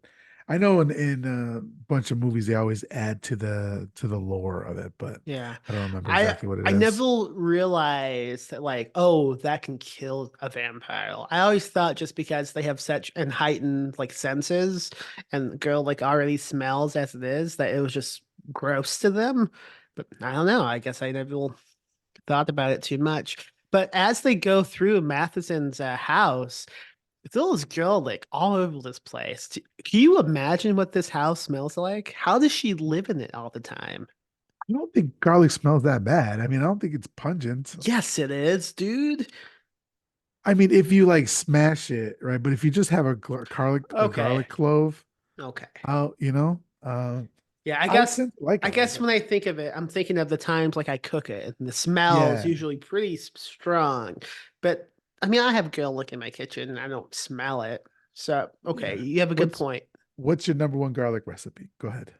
I know in a bunch of movies they always add to the lore of it, but Yeah. I don't remember I exactly what it I is. never realized that like, oh, that can kill a vampire. I always thought just because they have such an heightened like senses and the girl like already smells as it is that it was just gross to them. But I don't know. I guess I never thought about it too much. But as they go through Matheson's house, Phil's girl like all over this place. Can you imagine what this house smells like? How does she live in it all the time? I don't think garlic smells that bad. I mean, I don't think it's pungent. Yes, it is, dude. I mean, if you like smash it, right? But if you just have a Okay. garlic clove Okay. out, Yeah, I I guess tend to like I garlic. guess when I think of it, I'm thinking of the times like I cook it and the smell is Yeah. usually pretty strong. But I mean, I have garlic in my kitchen and I don't smell it. So, okay, Yeah. you have a good What's point. what's your number one garlic recipe? Go ahead.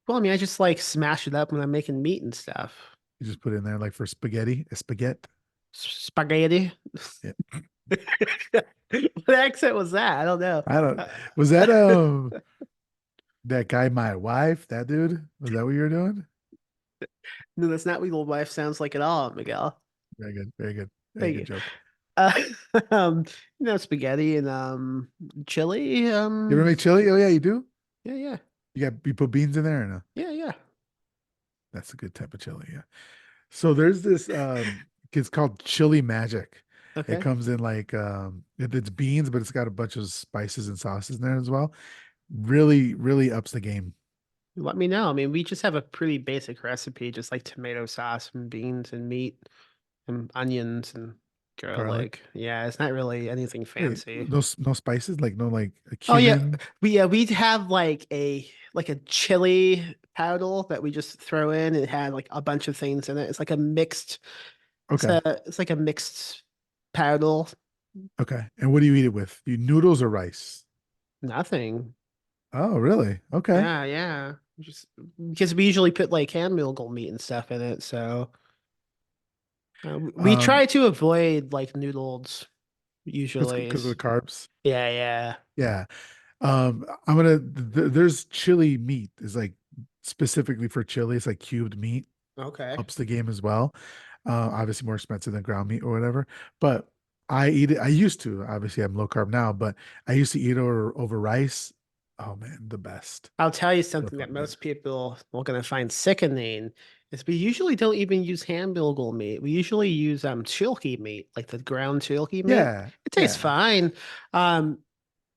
Well, I mean, I just like smash it up when I'm making meat and stuff. You just put it in there like for spaghetti, a spaghetti. Spaghetti. Yeah. What accent was that? I don't know. I don't Uh, was that that guy my wife, that dude? Was that what you were doing? no, that's not what your wife sounds like at all, Miguel. Very good, very good, very Thank good you. joke. Uh, spaghetti and chili. You ever make chili? Oh yeah, you do? Yeah, yeah, You put beans in there or no? yeah, yeah. That's a good type of chili, yeah. So there's this it's called chili magic. It Okay. comes in like it's beans, but it's got a bunch of spices and sauces in there as well. Really, really ups the game. Let me know. I mean, we just have a pretty basic recipe, just like tomato sauce and beans and meat and onions and Garlic. garlic. Yeah, it's not really anything Wait, fancy. no spices, like no like Oh yeah, cumin. we have like a chili powder that we just throw in. It had like a bunch of things in it. It's like a mixed. Okay. It's like a mixed powder. Okay. And what do you eat it with? You noodles or rice? Nothing. Oh, really? Okay. Yeah, yeah. Just because we usually put like hamburger meat and stuff in it, so we Um, try to avoid like noodles usually. because of the carbs. Yeah, yeah. Yeah. There's chili meat is like specifically for chili. It's like cubed meat, Okay. ups the game as well. Obviously more expensive than ground meat or whatever. But I eat it. I used to. Obviously, I'm low carb now, but I used to eat it over rice. Oh man, the best. I'll tell you So something that fucking good. most people are gonna find sickening is we usually don't even use hamburger meat. We usually use chilky meat, like the ground chilky meat. Yeah, It tastes yeah. fine. Um,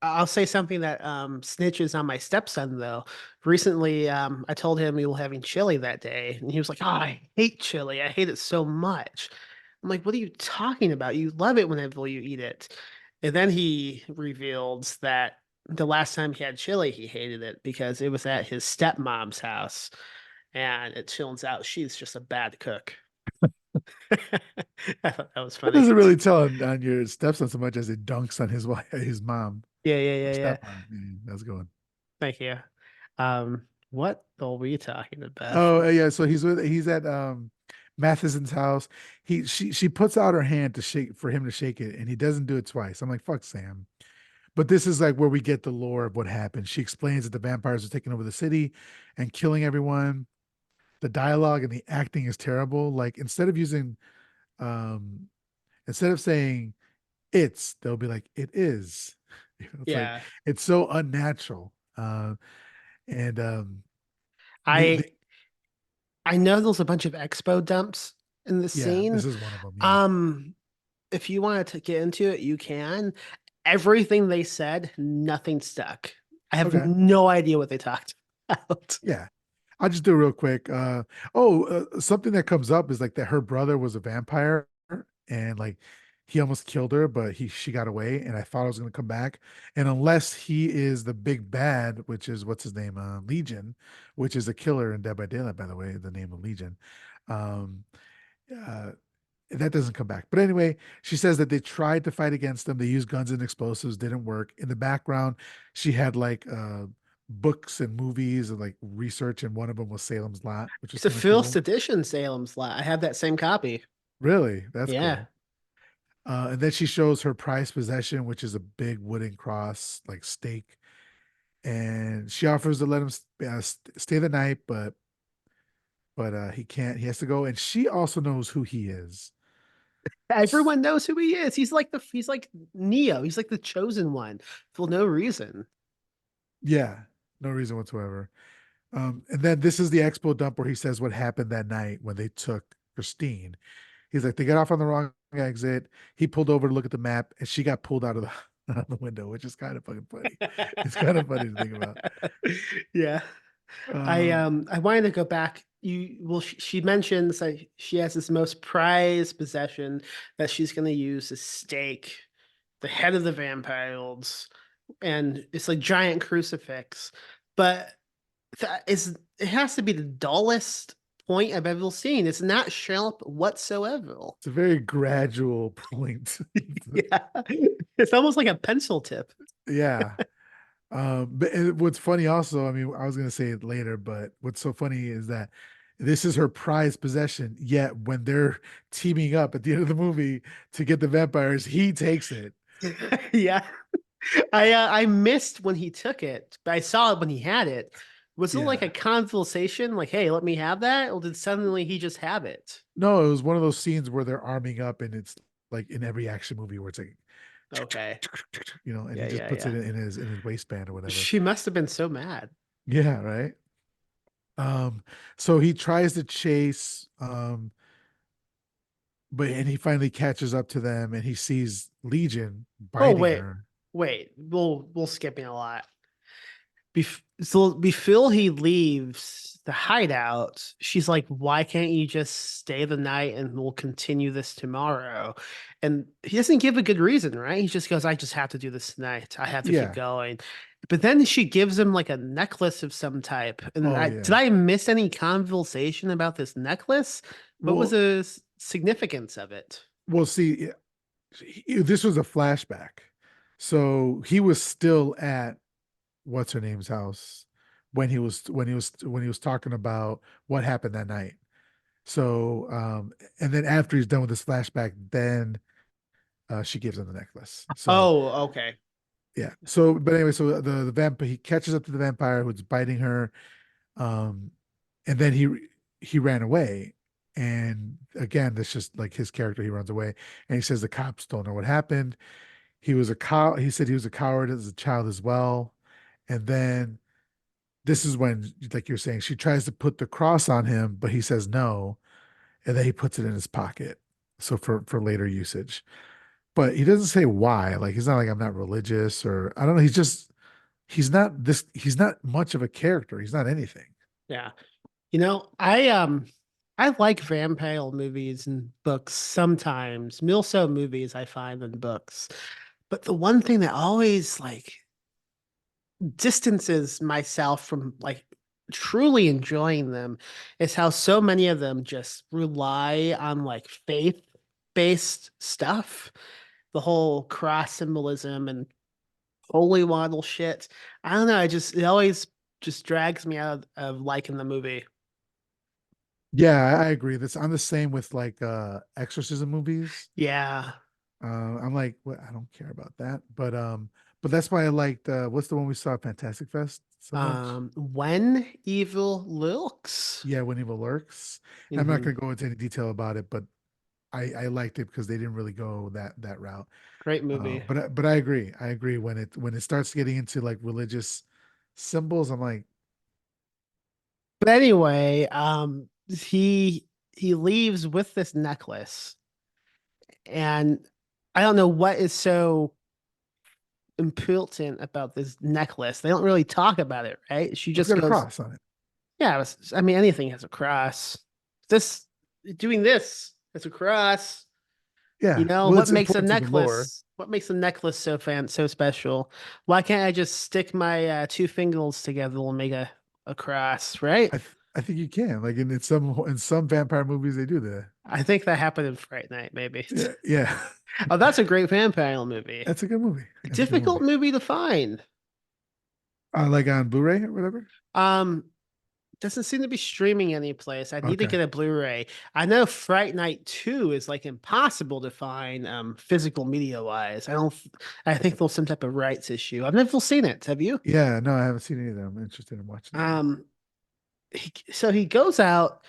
I'll say something that snitches on my stepson though. Recently, I told him we were having chili that day, and he was like, "Oh, I hate chili. I hate it so much." I'm like, "What are you talking about? You love it whenever you eat it." And then he revealed that the last time he had chili, he hated it because it was at his stepmom's house, and it turns out she's just a bad cook. I thought that was That funny. doesn't really tell on your stepson so much as it dunks on his wife, his mom Yeah, yeah, or yeah, yeah. stepmom. Yeah, that's going. Thank you. What are we talking about? Oh yeah, so he's at Matheson's house. She puts out her hand to shake for him to shake it, and he doesn't do it twice. I'm like, fuck Sam. But this is like where we get the lore of what happened. She explains that the vampires are taking over the city and killing everyone. The dialogue and the acting is terrible. Like um instead of saying they'll be like, it is. It's like Yeah. it's so unnatural. And they I I know there's a bunch of expo dumps in the yeah, scene. this is one of them. Yeah. Um, if you wanted to get into it, you can. Everything they said, nothing stuck. I have Okay. no idea what they talked about. Yeah. I'll just do it real quick. Something that comes up is like that her brother was a vampire and like he almost killed her, but she got away. And I thought I was going to come back. And unless he is the big bad, which is what's his name, Legion, which is a killer in Dead by Daylight, by the way, the name of Legion. Um, uh, that doesn't come back. But anyway, she says that they tried to fight against them. They used guns and explosives, didn't work. In the background, she had like books and movies and like research, and one of them was Salem's Lot, which was It's a kind of first cool. edition Salem's Lot. I have that same copy. Really, that's Yeah. cool. And then she shows her prized possession, which is a big wooden cross, like stake, and she offers to let him stay the night, but he can't. He has to go, and she also knows who he is. Everyone knows who he is. He's like Neo. He's like the chosen one for no reason. Yeah, no reason whatsoever. And then this is the expo dump where he says what happened that night when they took Christine. He's like, they got off on the wrong exit. He pulled over to look at the map, and she got pulled out of the out of the window, which is kind of fucking funny. It's kind of funny to think about. Yeah. Um, I wanted to go back. She mentions that she has this most prized possession that she's going to use to stake the head of the vampires, and it's like giant crucifix. But it has to be the dullest point I've ever seen. It's not sharp whatsoever. it's a very gradual point. Yeah, it's almost like a pencil tip. Yeah. But what's funny also, I mean, I was gonna say it later, but what's so funny is that this is her prized possession. Yet when they're teaming up at the end of the movie to get the vampires, he takes it. Yeah. I missed when he took it, but I saw it when he had it. Was it like a Yeah. conversation, like, "Hey, let me have that," or did suddenly he just have it? No, it was one of those scenes where they're arming up, and it's like in every action movie where it's like, Okay. and he Yeah, just yeah, puts it yeah. in his waistband or whatever. She must have been so mad. Yeah, right. Um, so he tries to chase, but and he finally catches up to them, and he sees Legion Oh, biting wait. her. Wait. We'll skipping a lot. So before he leaves the hideout, she's like, "Why can't you just stay the night and we'll continue this tomorrow?" And he doesn't give a good reason, right? He just goes, "I just have to do this tonight. I have to keep Yeah. going." But then she gives him like a necklace of some type. And Oh did yeah. I miss any conversation about this necklace? What was Well, the significance of it? we'll see. This was a flashback, so he was still at what's her name's house when he was talking about what happened that night. So and then after he's done with this flashback, then she gives him the necklace. So Oh, okay. yeah. So but anyway, so the vampire, he catches up to the vampire who's biting her, um, and then he ran away. And again, that's just like his character. He runs away, and he says the cops don't know what happened. He was a cow. He said he was a coward as a child as well. And then this is when, like you're saying, she tries to put the cross on him, but he says no, and then he puts it in his pocket, so for later usage. But he doesn't say why. Like he's not like, I'm not religious, or I don't know. He's not much of a character. He's not anything. Yeah. I like vampire movies and books sometimes. More so movies I find than books. But the one thing that always like distances myself from like truly enjoying them is how so many of them just rely on like faith-based stuff. The whole cross symbolism and holy waddle shit. I don't know, it always just drags me out of liking the movie. Yeah, I agree. I'm the same with like exorcism movies. Yeah. I'm like, well, I don't care about that. But that's why I liked what's the one we saw at Fantastic Fest so much? When evil looks. Yeah, When Evil Lurks. I'm not Hmm. gonna go into any detail about it, but I liked it because they didn't really go that route. Great movie. But I agree. I agree when it starts getting into like religious symbols, I'm like, But anyway, he leaves with this necklace, and I don't know what is so important about this necklace. They don't really talk about it, right? She it's just got a goes, cross on it. yeah, I mean, anything has a cross. This doing this, it's a cross. You Yeah. know, Well, what it's makes a important to the lore. necklace? What makes a necklace so special? Why can't I just stick my two fingers together and make a cross, right? I think you can. Like in some vampire movies they do that. I think that happened in Fright Night, maybe. Yeah, yeah. Oh, that's a great vampire movie. That's a good movie. A That's a good difficult movie. movie to find. Like on Blu-ray or whatever. Um, doesn't seem to be streaming any place. I need to Okay. get a Blu-ray. I know Fright Night 2 is like impossible to find physical media wise. I think there's some type of rights issue. I've never seen it. Have you? Yeah, no, I haven't seen any of them. I'm interested in watching it now. Um so he goes out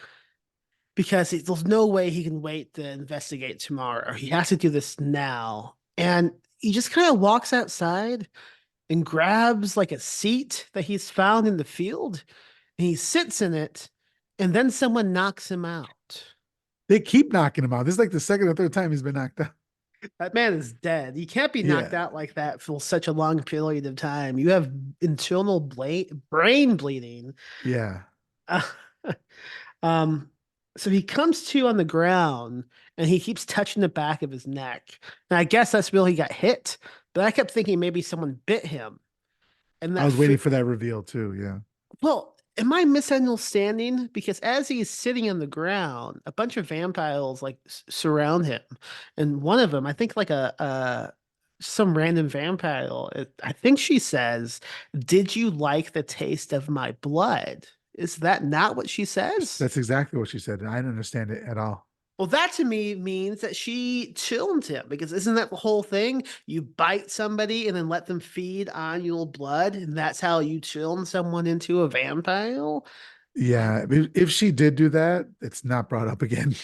because there's no way he can wait to investigate tomorrow. He has to do this now. And he just kind of walks outside and grabs like a seat that he's found in the field and he sits in it and then someone knocks him out. They keep knocking him out. This is like the second or third time he's been knocked out. That man is dead. You can't be knocked Yeah, out like that for such a long period of time. You have internal brain bleeding. yeah. Um, so he comes to on the ground and he keeps touching the back of his neck. And I guess that's where he got hit. But I kept thinking maybe someone bit him. And I was waiting for that reveal too. Yeah. well, am I misunderstanding? Because as he's sitting on the ground, a bunch of vampires like surround him. And one of them, I think like a some random vampire, I think she says, "Did you like the taste of my blood?" Is that not what she says? That's exactly what she said. And I didn't understand it at all. Well, that to me means that she chilled him because isn't that the whole thing? You bite somebody and then let them feed on your blood, and that's how you chill someone into a vampire. Yeah. If she did do that, it's not brought up again.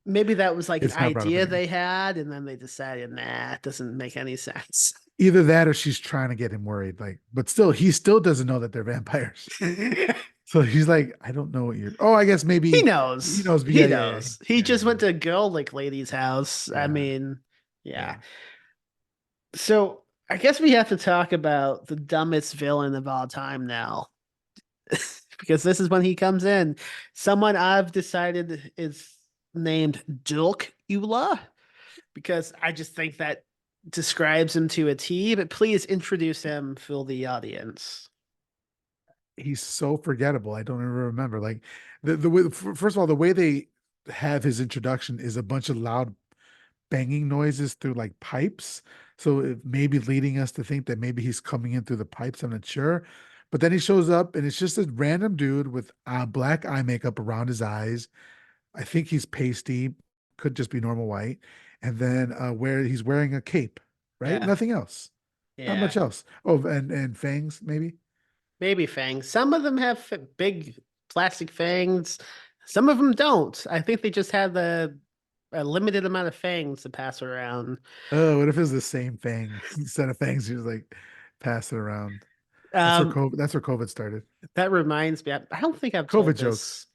Maybe that was like an It's not brought up idea again. they had, and then they decided, nah, it doesn't make any sense. Either that or she's trying to get him worried. Like, but still, he still doesn't know that they're vampires. So he's like, I don't know what you're. Oh, I guess He maybe he knows. knows. But He yeah, yeah, yeah, knows. He yeah, just yeah, went to a girl like lady's house. I yeah, mean, yeah. yeah. So I guess we have to talk about the dumbest villain of all time now. Because this is when he comes in. Someone I've decided is named Dulk Eula, because I just think that describes him to a T, but please introduce him for the audience. He's so forgettable. I don't even remember. Like the way. First of all, the way they have his introduction is a bunch of loud banging noises through like pipes. So it may be leading us to think that maybe he's coming in through the pipes. I'm not sure. But then he shows up and it's just a random dude with black eye makeup around his eyes. I think he's pasty, could just be normal white. And then where he's wearing a cape, right? Yeah. Nothing else. Not Yeah. much else. Oh, and fangs, maybe. Maybe fangs. Some of them have big plastic fangs. Some of them don't. I think they just have a limited amount of fangs to pass around. Oh, what if it's the same fang set of fangs? You just like pass it around. Um, That's where COVID started. that reminds me. I don't think I've COVID told jokes.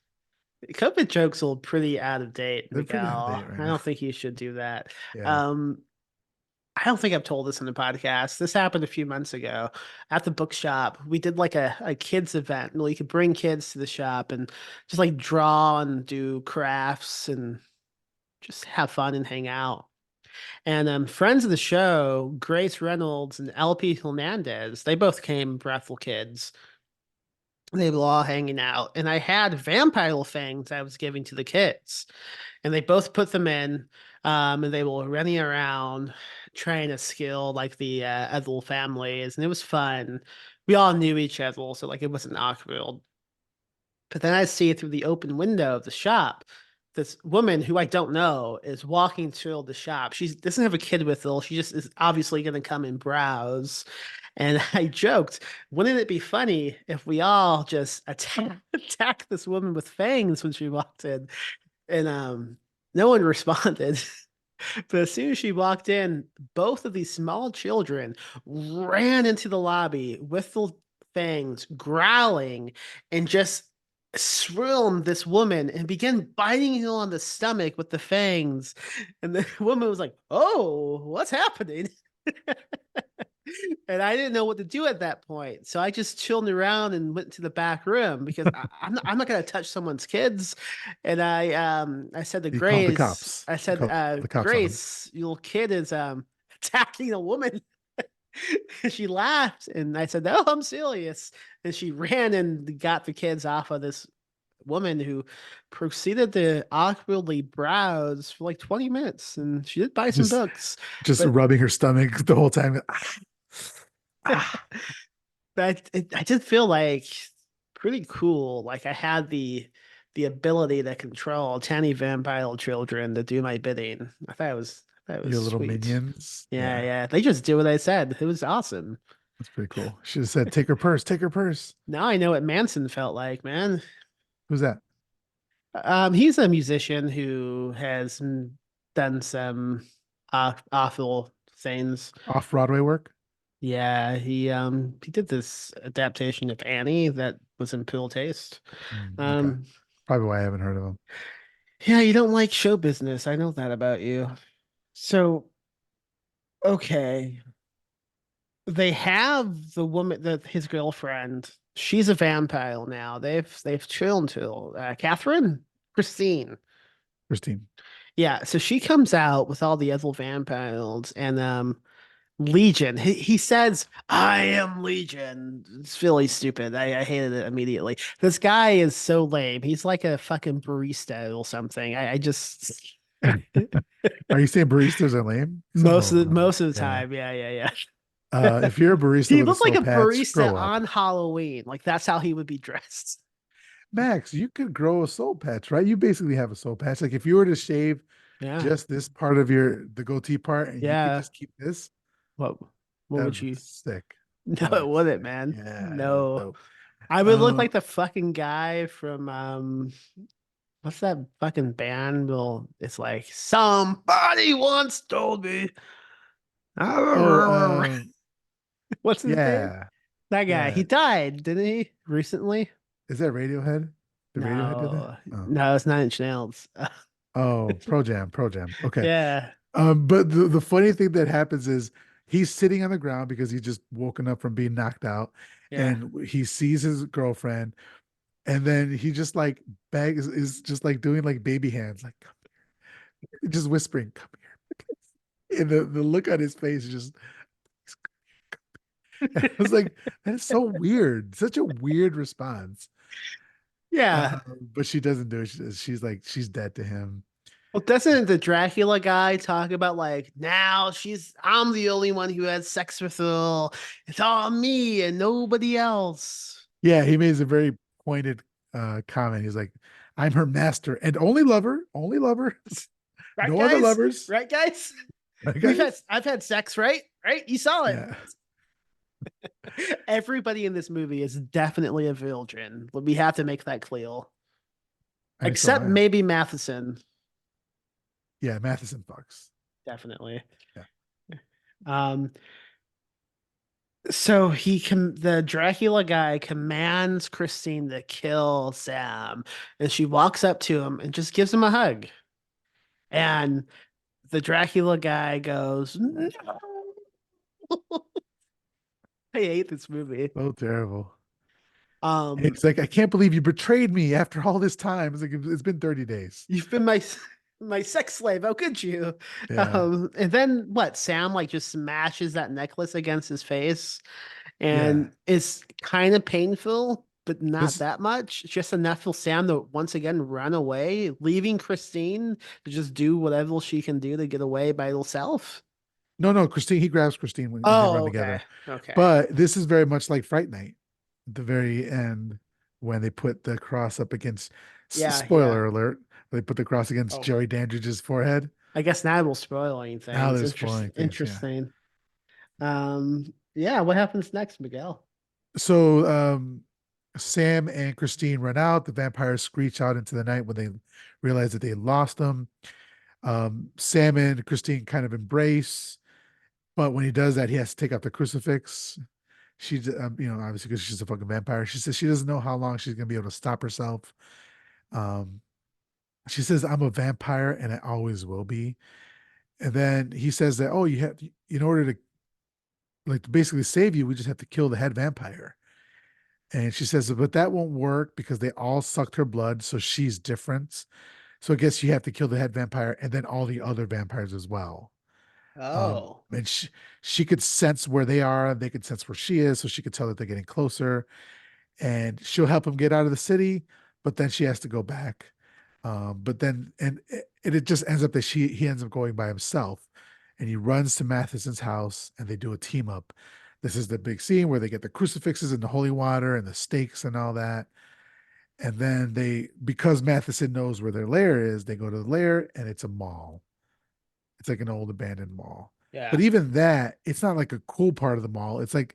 this. COVID jokes are pretty out of date, They're pretty out of Miguel. date right I now. don't think you should do that. Yeah. Um, I don't think I've told this in the podcast. This happened a few months ago at the bookshop. We did like a kids event. You could bring kids to the shop and just like draw and do crafts and just have fun and hang out. And friends of the show, Grace Reynolds and LP Hernandez, they both came, Breathful Kids. They were all hanging out. And I had vampire fangs I was giving to the kids. And they both put them in. And they were running around trying to skill like the other families. And it was fun. We all knew each other, so like it wasn't awkward. But then I see through the open window of the shop, this woman who I don't know is walking through the shop. She doesn't have a kid with her. She just is obviously going to come and browse. And I joked, wouldn't it be funny if we all just attack this woman with fangs when she walked in? And no one responded. But as soon as she walked in, both of these small children ran into the lobby with the fangs, growling, and just swarmed this woman and began biting her on the stomach with the fangs. And the woman was like, "Oh, what's happening?" And I didn't know what to do at that point. So I just chilled around and went to the back room because I'm not gonna touch someone's kids. And I said to You called the Grace, cops. I You said, called the cops on him. Grace, your kid is attacking a woman. And she laughed and I said, "No, I'm serious." And she ran and got the kids off of this woman who proceeded to awkwardly browse for like 20 minutes and she did buy some Just books. just But rubbing her stomach the whole time. Ah. But I did feel like pretty cool. Like I had the ability to control tiny vampire children to do my bidding. I thought it was Your little sweet. minions. Yeah, Yeah, yeah. They just did what I said. It was awesome. that's pretty cool. Should have said, take her purse, take her purse. Now I know what Manson felt like, man. Who's that? He's a musician who has done some awful things. Off Broadway work? Yeah, he did this adaptation of Annie that was in poor taste. Okay. Um, Probably why I haven't heard of him. yeah, you don't like show business. I know that about you. So, okay, they have the woman that his girlfriend. She's a vampire now. They've chilled to Catherine, Christine. Christine. Yeah, so she comes out with all the other vampires and Legion. He says, "I am Legion." It's really stupid. I hated it immediately. This guy is so lame. He's like a fucking barista or something. I just Are you saying baristas are lame? Something wrong with them. most of the Yeah. time, yeah. If you're a barista He with a looked like soul a patch, barista grow up. on Halloween. Like that's how he would be dressed. Max, you could grow a soul patch, right? You basically have a soul patch. Like if you were to shave Yeah, just this part of the goatee part and you could yeah. just keep this, What what that would would look you? sick. No, That would it look wouldn't, sick. man. Yeah, it would look No, dope. I would look Um, like the fucking guy from what's that fucking band? Well, it's like somebody once told me. oh, What's his name? yeah, That guy. yeah. He died, didn't he? Recently? Is that Radiohead? Did Radiohead do that? No, Oh, no, it's Nine Inch Nails. oh, Pro Jam, Pro Jam. Okay. Yeah, But the funny thing that happens is he's sitting on the ground because he's just woken up from being knocked out, yeah. and he sees his girlfriend, and then he just like begs, is just like doing like baby hands, like come here, just whispering, "Come here." And the look on his face is just, I was like, that is so weird, such a weird response. Yeah. But she doesn't do it. She's like, she's dead to him. Well, doesn't the Dracula guy talk about like now I'm the only one who had sex with her. It's all me and nobody else. Yeah, he makes a very pointed comment. He's like, I'm her master and only lover, only lover. Right, No other guys? lovers. Right, guys? Right, guys? I've had sex, right? Right? You saw it. Yeah. Everybody in this movie is definitely a virgin. We have to make that clear. I still Except am. maybe Matheson. Yeah, Matheson fucks. Definitely. Yeah. Um, so the Dracula guy commands Christine to kill Sam, and she walks up to him and just gives him a hug. And the Dracula guy goes, "No." I hate this movie. So terrible. Um, It's like, I can't believe you betrayed me after all this time. It's like, it's been 30 days. you've been my sex slave. How could you? Yeah. And then what? Sam like just smashes that necklace against his face, Yeah. and it's kind of painful, but not This, that much. It's just enough for Sam to once again run away, leaving Christine to just do whatever she can do to get away by herself. no, no, Christine, he grabs Christine when they run Oh, okay. together. Okay. But this is very much like Fright Night at the very end when they put the cross up against, Yeah, yeah. spoiler alert, they put the cross against Oh, Jerry Dandridge's forehead. I guess now we'll spoil Now things. they're spoiling things. Yeah. Interesting. Yeah, what happens next, Miguel? So Sam and Christine run out. The vampires screech out into the night when they realize that they lost them. Sam and Christine kind of embrace, but when he does that, he has to take out the crucifix. She's, obviously because she's a fucking vampire. She says she doesn't know how long she's gonna be able to stop herself. Um, she says, "I'm a vampire and I always will be." And then he says that, "Oh, you have in order to like to basically save you, we just have to kill the head vampire." And she says, "But that won't work because they all sucked her blood, so she's different. So I guess you have to kill the head vampire and then all the other vampires as well." Oh, And she could sense where they are, and they could sense where she is, so she could tell that they're getting closer. And she'll help him get out of the city, but then she has to go back. But then and it just ends up that he ends up going by himself, and he runs to Matheson's house, and they do a team up. This is the big scene where they get the crucifixes and the holy water and the stakes and all that. And then because Matheson knows where their lair is, they go to the lair, and it's a mall. It's like an old abandoned mall. yeah. But even that, it's not like a cool part of the mall. It's like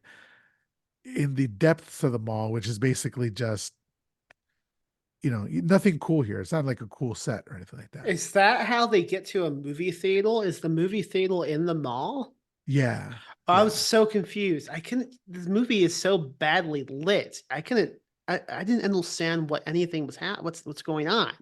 in the depths of the mall, which is basically just, nothing cool here. It's not like a cool set or anything like that. Is that how they get to a movie theater? Is the movie theater in the mall? Yeah. I was Yeah. so confused. I couldn't. This movie is so badly lit. I couldn't. I didn't understand what anything was what's going on.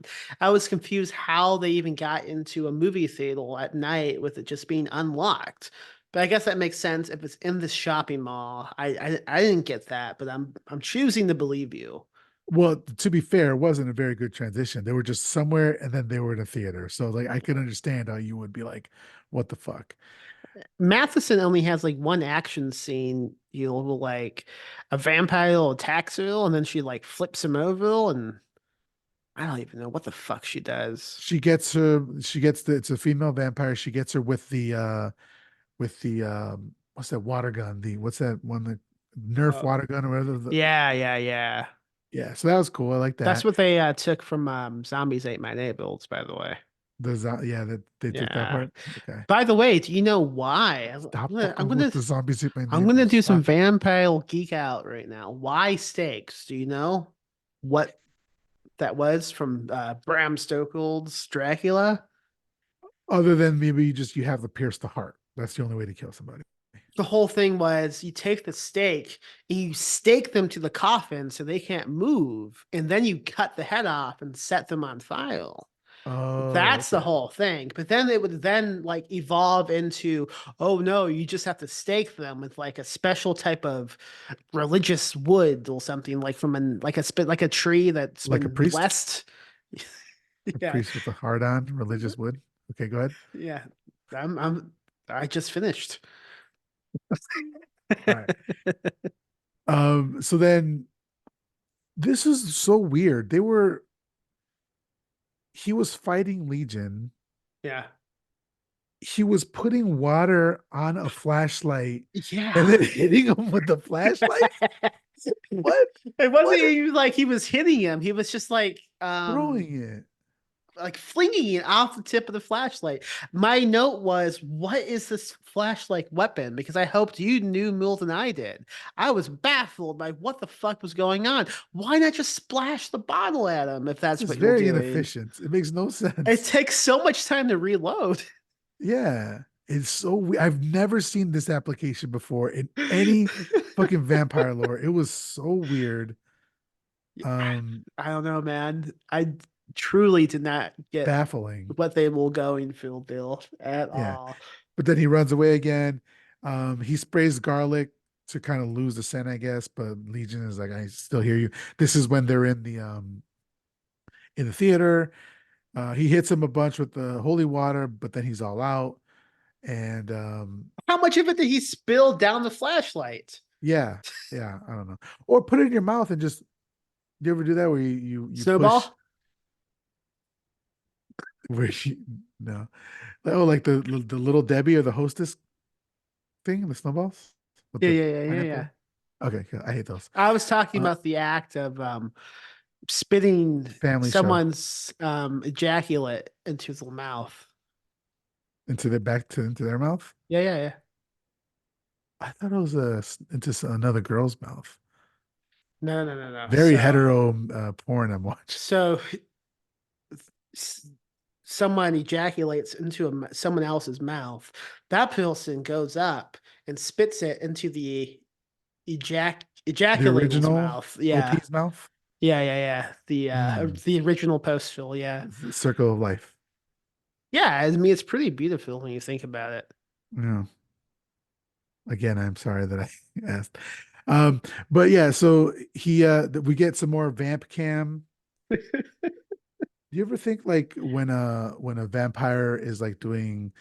I was confused how they even got into a movie theater at night with it just being unlocked. But I guess that makes sense if it's in this shopping mall. I didn't get that, but I'm choosing to believe you. Well, to be fair, it wasn't a very good transition. They were just somewhere and then they were in a theater. So like I can understand how you would be like, what the fuck? Matheson only has like one action scene. You'll like a vampire attacks her, and then she like flips him over, and I don't even know what the fuck she does. It's a female vampire. She gets her with the what's that water gun? What's that one, the Nerf Oh, water gun or whatever. yeah, yeah, yeah. Yeah, so that was cool. I like That's that. what they took from Zombies Ate My Neighbors, by the way. Yeah, that they took that Yeah. part. Okay. By the way, do you know why? Stop fucking with the zombies eat my I'm gonna neighbors. do some Stop it. vampire geek out right now. Why steaks? Do you know what that was from Bram Stoker's Dracula? Other than maybe you have to pierce the heart. That's the only way to kill somebody. The whole thing was you take the stake and you stake them to the coffin so they can't move, and then you cut the head off and set them on fire. Oh, That's the okay. whole thing. But then it would then like evolve into, oh no, you just have to stake them with like a special type of religious wood or something like from like a tree that's Like a been priest? blessed. A Yeah. priest with a heart on, religious wood. Okay, go ahead. Yeah. I just finished. All right. So then this is so weird. He was fighting Legion Yeah. He was putting water on a flashlight and Yeah. then hitting him with the flashlight. What? It wasn't What is even like he was hitting him. He was just throwing it? like flinging it off the tip of the flashlight. My note was, what is this flashlight weapon? Because I hoped you knew more than I did. I was baffled by what the fuck was going on. Why not just splash the bottle at him if This that's is what you're very doing? inefficient. It makes no It sense. takes so much time to reload. Yeah, it's so I've never seen this application before in any fucking vampire lore. It was so weird. Um, I don't know, man. I truly did not get Baffling. what they were going for, Bill, at Yeah. all. But then he runs away again. He sprays garlic to kind of lose the scent, I guess. But Legion is like, I still hear you. This is when they're in the theater. He hits him a bunch with the holy water, but then he's all out. And How much of it did he spill down the flashlight? yeah, yeah, I don't know. Or put it in your mouth and just do you ever do that where you push Snowball? where you no. Oh, like the little Debbie or the hostess thing, the snowballs with Yeah, the yeah, yeah, yeah, yeah. pineapple. Okay, good. I hate those. I was talking Uh, about the act of spitting Family show someone's ejaculate into the mouth. into their mouth. Yeah, yeah, yeah. I thought it was into another girl's mouth. No, no, no, no. Very hetero porn I'm watching. So s- someone ejaculates into someone else's mouth. That person goes up and spits it into the The ejaculator's original mouth. Yeah, OP's mouth. yeah, yeah, yeah. Mm, The original postal. Yeah, the circle of life. yeah. I mean, it's pretty beautiful when you think about it. Yeah. Again, I'm sorry that I asked. Um, but yeah, so we get some more vamp cam. Do you ever think like when a vampire is like doing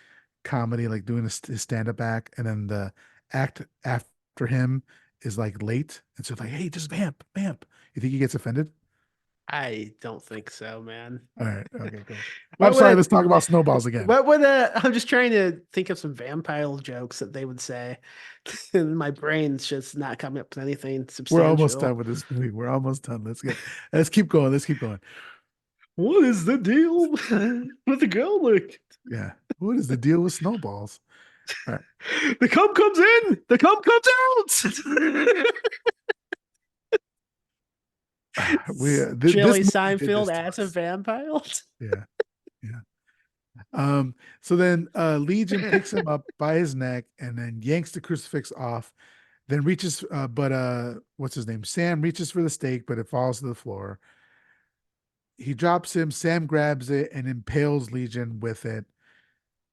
comedy, like doing his stand-up act, and then the act after him is like late, and so like, hey, just vamp, vamp. You think he gets offended? I don't think so, man. All right, okay, cool. I'm What would sorry. a Let's talk about snowballs again. what would a I'm just trying to think of some vampire jokes that they would say. And my brain's just not coming up with anything We're almost done substantial. with this movie. We're almost done. Let's keep going. Let's keep going. What is the deal with the girl? Look, Yeah. What is the deal with snowballs? All right. the cum comes in, the cum comes out. This Jerry movie did this Seinfeld to as a us. vampire. Yeah. Yeah. So then Legion picks him up by his neck and then yanks the crucifix off, then reaches but what's his name? Sam reaches for the stake, but it falls to the floor. He drops him, Sam grabs it and impales Legion with it.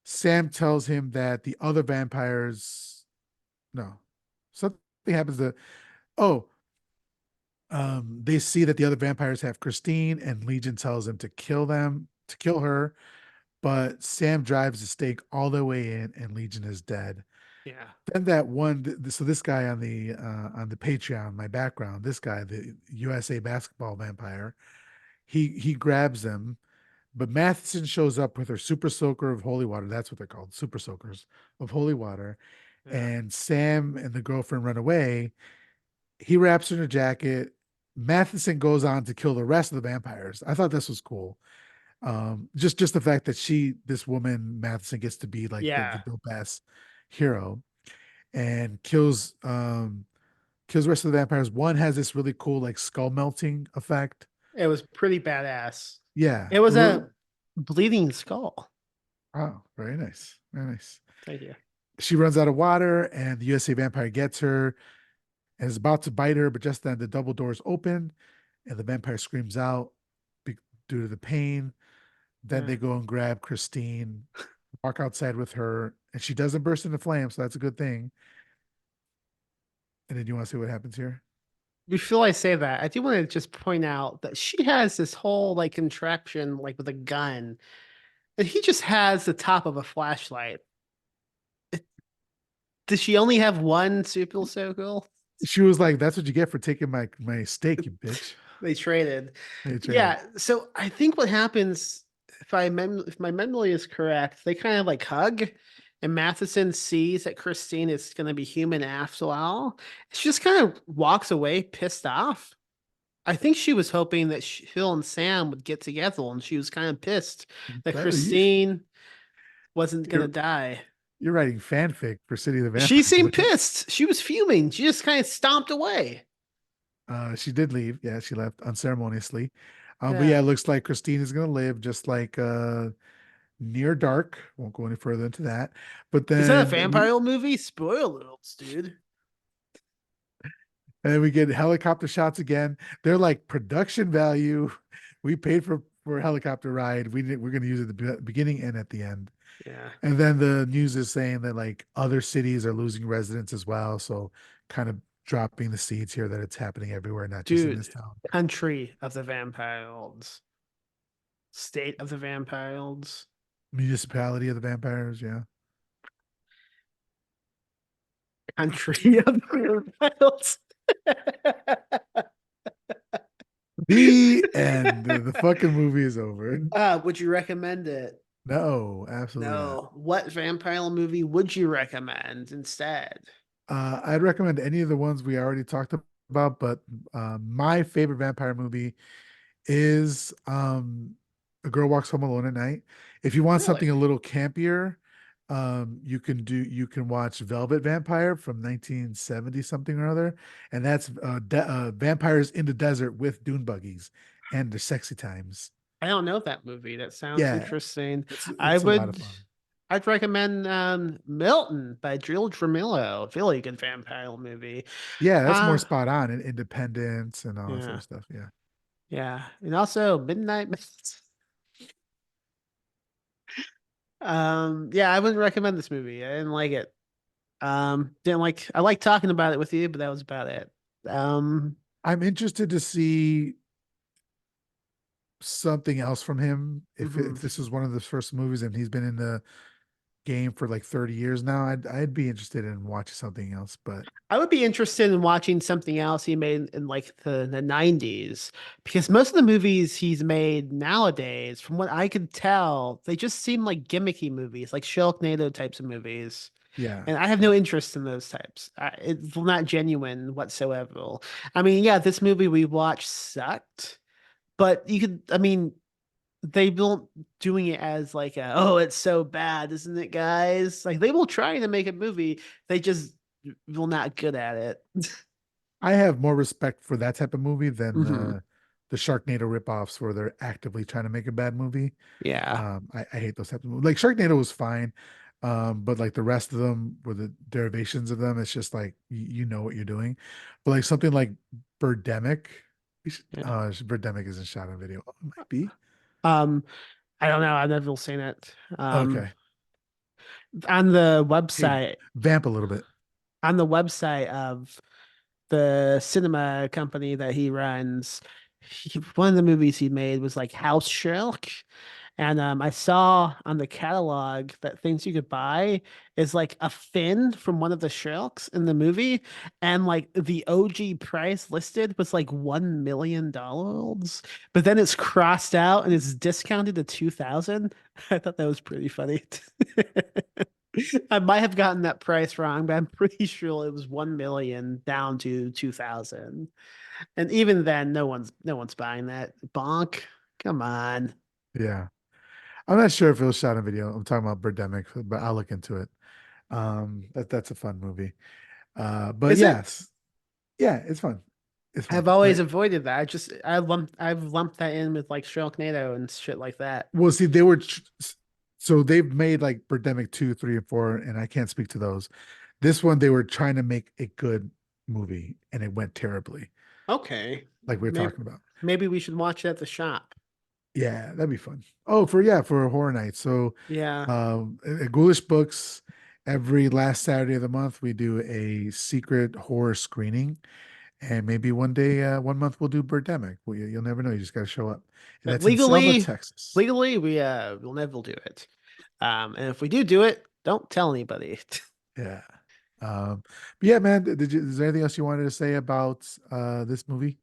Sam tells him that the other vampires no. Something happens to oh, they see that the other vampires have Christine, and Legion tells them to kill her. But Sam drives the stake all the way in, and Legion is dead. Yeah. Then that one, so this guy on the Patreon, my background, this guy, the USA basketball vampire, he grabs them, but Matheson shows up with her super soaker of holy water. That's what they're called, super soakers of holy water. Yeah. And Sam and the girlfriend run away. He wraps her in a jacket. Matheson goes on to kill the rest of the vampires. I thought this was cool. Just the fact that this woman Matheson gets to be like the Yeah. dope ass hero and kills the rest of the vampires. One has this really cool like skull melting effect. It was pretty badass. Yeah. It was a bleeding skull. Oh, very nice. Very nice. Thank you. She runs out of water and the USA vampire gets her and is about to bite her, but just then the double doors open and the vampire screams out due to the pain. Then Yeah. they go and grab Christine, walk outside with her, and she doesn't burst into flames, so that's a good thing. And then you want to see what happens here? Before I say that, I do want to just point out that she has this whole like contraption, like with a gun, and he just has the top of a flashlight. Does she only have one super circle? She was like, "That's what you get for taking my steak, you bitch." They traded. They traded. Yeah. So I think what happens if my memory is correct, they kind of like hug, and Matheson sees that Christine is going to be human after all. She just kind of walks away, pissed off. I think she was hoping that Phil and Sam would get together, and she was kind of pissed that That, you, Christine wasn't going to you're die. you're writing fanfic for City of the She Vampires. seemed pissed. She was fuming. She just kind of stomped away. She did leave. Yeah, she left unceremoniously. But yeah, Yeah. it looks like Christine is gonna live just like Near Dark. Won't go any further into that. But Is that a then vampire movie? Spoiler alerts, dude. we get helicopter shots again. They're like production value. We paid for a helicopter ride. We're gonna use it at the beginning and at the end. Yeah. And then the news is saying that like other cities are losing residents as well. So kind of dropping the seeds here that it's happening everywhere, not just in this Dude, town. country of the vampires. State of the vampires. Municipality of the vampires, yeah. Country of the vampires. The end. The fucking movie is over. Would you recommend it? No, absolutely not. No. What vampire movie would you recommend instead? I'd recommend any of the ones we already talked about, but my favorite vampire movie is A Girl Walks Home Alone at Night. If you want something a Really? little campier, you can watch Velvet Vampire from 1970 something or other, and that's vampires in the desert with dune buggies and the sexy times. I don't know that movie. That sounds Yeah, interesting. I it's a lot of would fun. I'd recommend Milton by Jill Tramillo. Really good vampire movie. Yeah, that's more Uh spot on and independence and all that sort yeah. of stuff. Yeah. Yeah. And also Midnight Mass. Yeah, I wouldn't recommend this movie. I didn't like it. Didn't like I like talking about it with you, but that was about it. Um I'm interested to see something else from him. mhm. If this is one of the first movies and he's been in the game for like 30 years now, I'd be interested in watching something else. But I would be interested in watching something else he made in like the 90s because most of the movies he's made nowadays, from what I could tell, they just seem like gimmicky movies, like Sharknado types of movies. yeah, And I have no interest in those types. It's not genuine whatsoever. I mean, yeah, this movie we watched sucked, but I mean, they don't doing it as like oh, it's so bad, isn't it, guys? Like they will try to make a movie, they just will not good at it. I have more respect for that type of movie than Hmm. the Sharknado ripoffs where they're actively trying to make a bad movie. Yeah. I hate those types of movies. Like Sharknado was fine, but like the rest of them were the derivations of them. It's just like you know what you're doing. But like something like Birdemic, Yeah. Birdemic isn't shot on video. Oh, it might be. Um, I don't know. I've never seen it. Okay. On the Hey, website, vamp a little bit. on the website of the cinema company that he runs, one of the movies he made was like House Shark. And I saw on the catalog that things you could buy is like a fin from one of the sharks in the movie. And like the OG price listed was like $1 million. But then it's crossed out and it's discounted to 2000. I thought that was pretty funny. I might have gotten that price wrong, but I'm pretty sure it was 1 million down to 2000. And even then, no one's buying that. Bonk. Come on. Yeah. I'm not sure if it was shot on video. I'm talking about Birdemic, but I'll look into it. That's a fun movie. But Is it? yes, yeah, it's fun. It's fun. I've always Like, avoided that. I've lumped that in with like Sharknado and shit like that. well, see, so they've made like Birdemic 2, 3, and 4, and I can't speak to those. This one, they were trying to make a good movie, and it went terribly, Okay. like we were Maybe talking about. maybe we should watch it at the shop. Yeah, that'd be fun. Oh, for a horror night. So, Yeah. at Ghoulish Books, every last Saturday of the month, we do a secret horror screening, and maybe one day, one month we'll do Birdemic. Well, you'll never know. You just got to show up, and But that's in Selma, legally, Texas. legally, we'll never do it. And if we do it, don't tell anybody. Yeah. But yeah, man, is there anything else you wanted to say about this movie?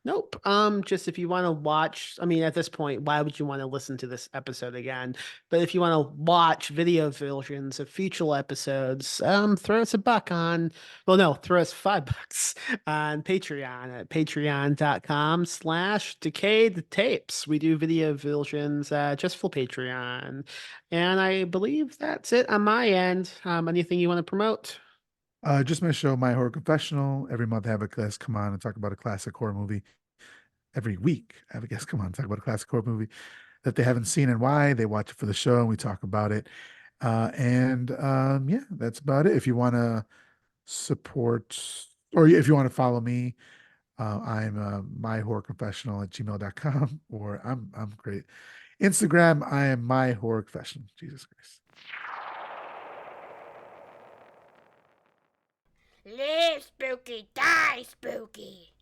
Nope. Just if you want to watch, I mean, at this point, why would you want to listen to this episode again? But if you want to watch video versions of future episodes, throw us a buck on, well, no, throw us $5 on Patreon at patreon.com/decayed tapes. We do video versions, just for Patreon. And I believe that's it on my end. Anything you want to promote? Just my show, My Horror Confessional. Every month I have a guest come on and talk about a classic horror movie. Every week I have a guest come on and talk about a classic horror movie that they haven't seen and why. They watch it for the show and we talk about it. Yeah, that's about it. If you want to support or if you want to follow me, I'm myhorrorconfessional@gmail.com or I'm great. Instagram, I am my horror confessional. Jesus Christ. Live spooky, die spooky.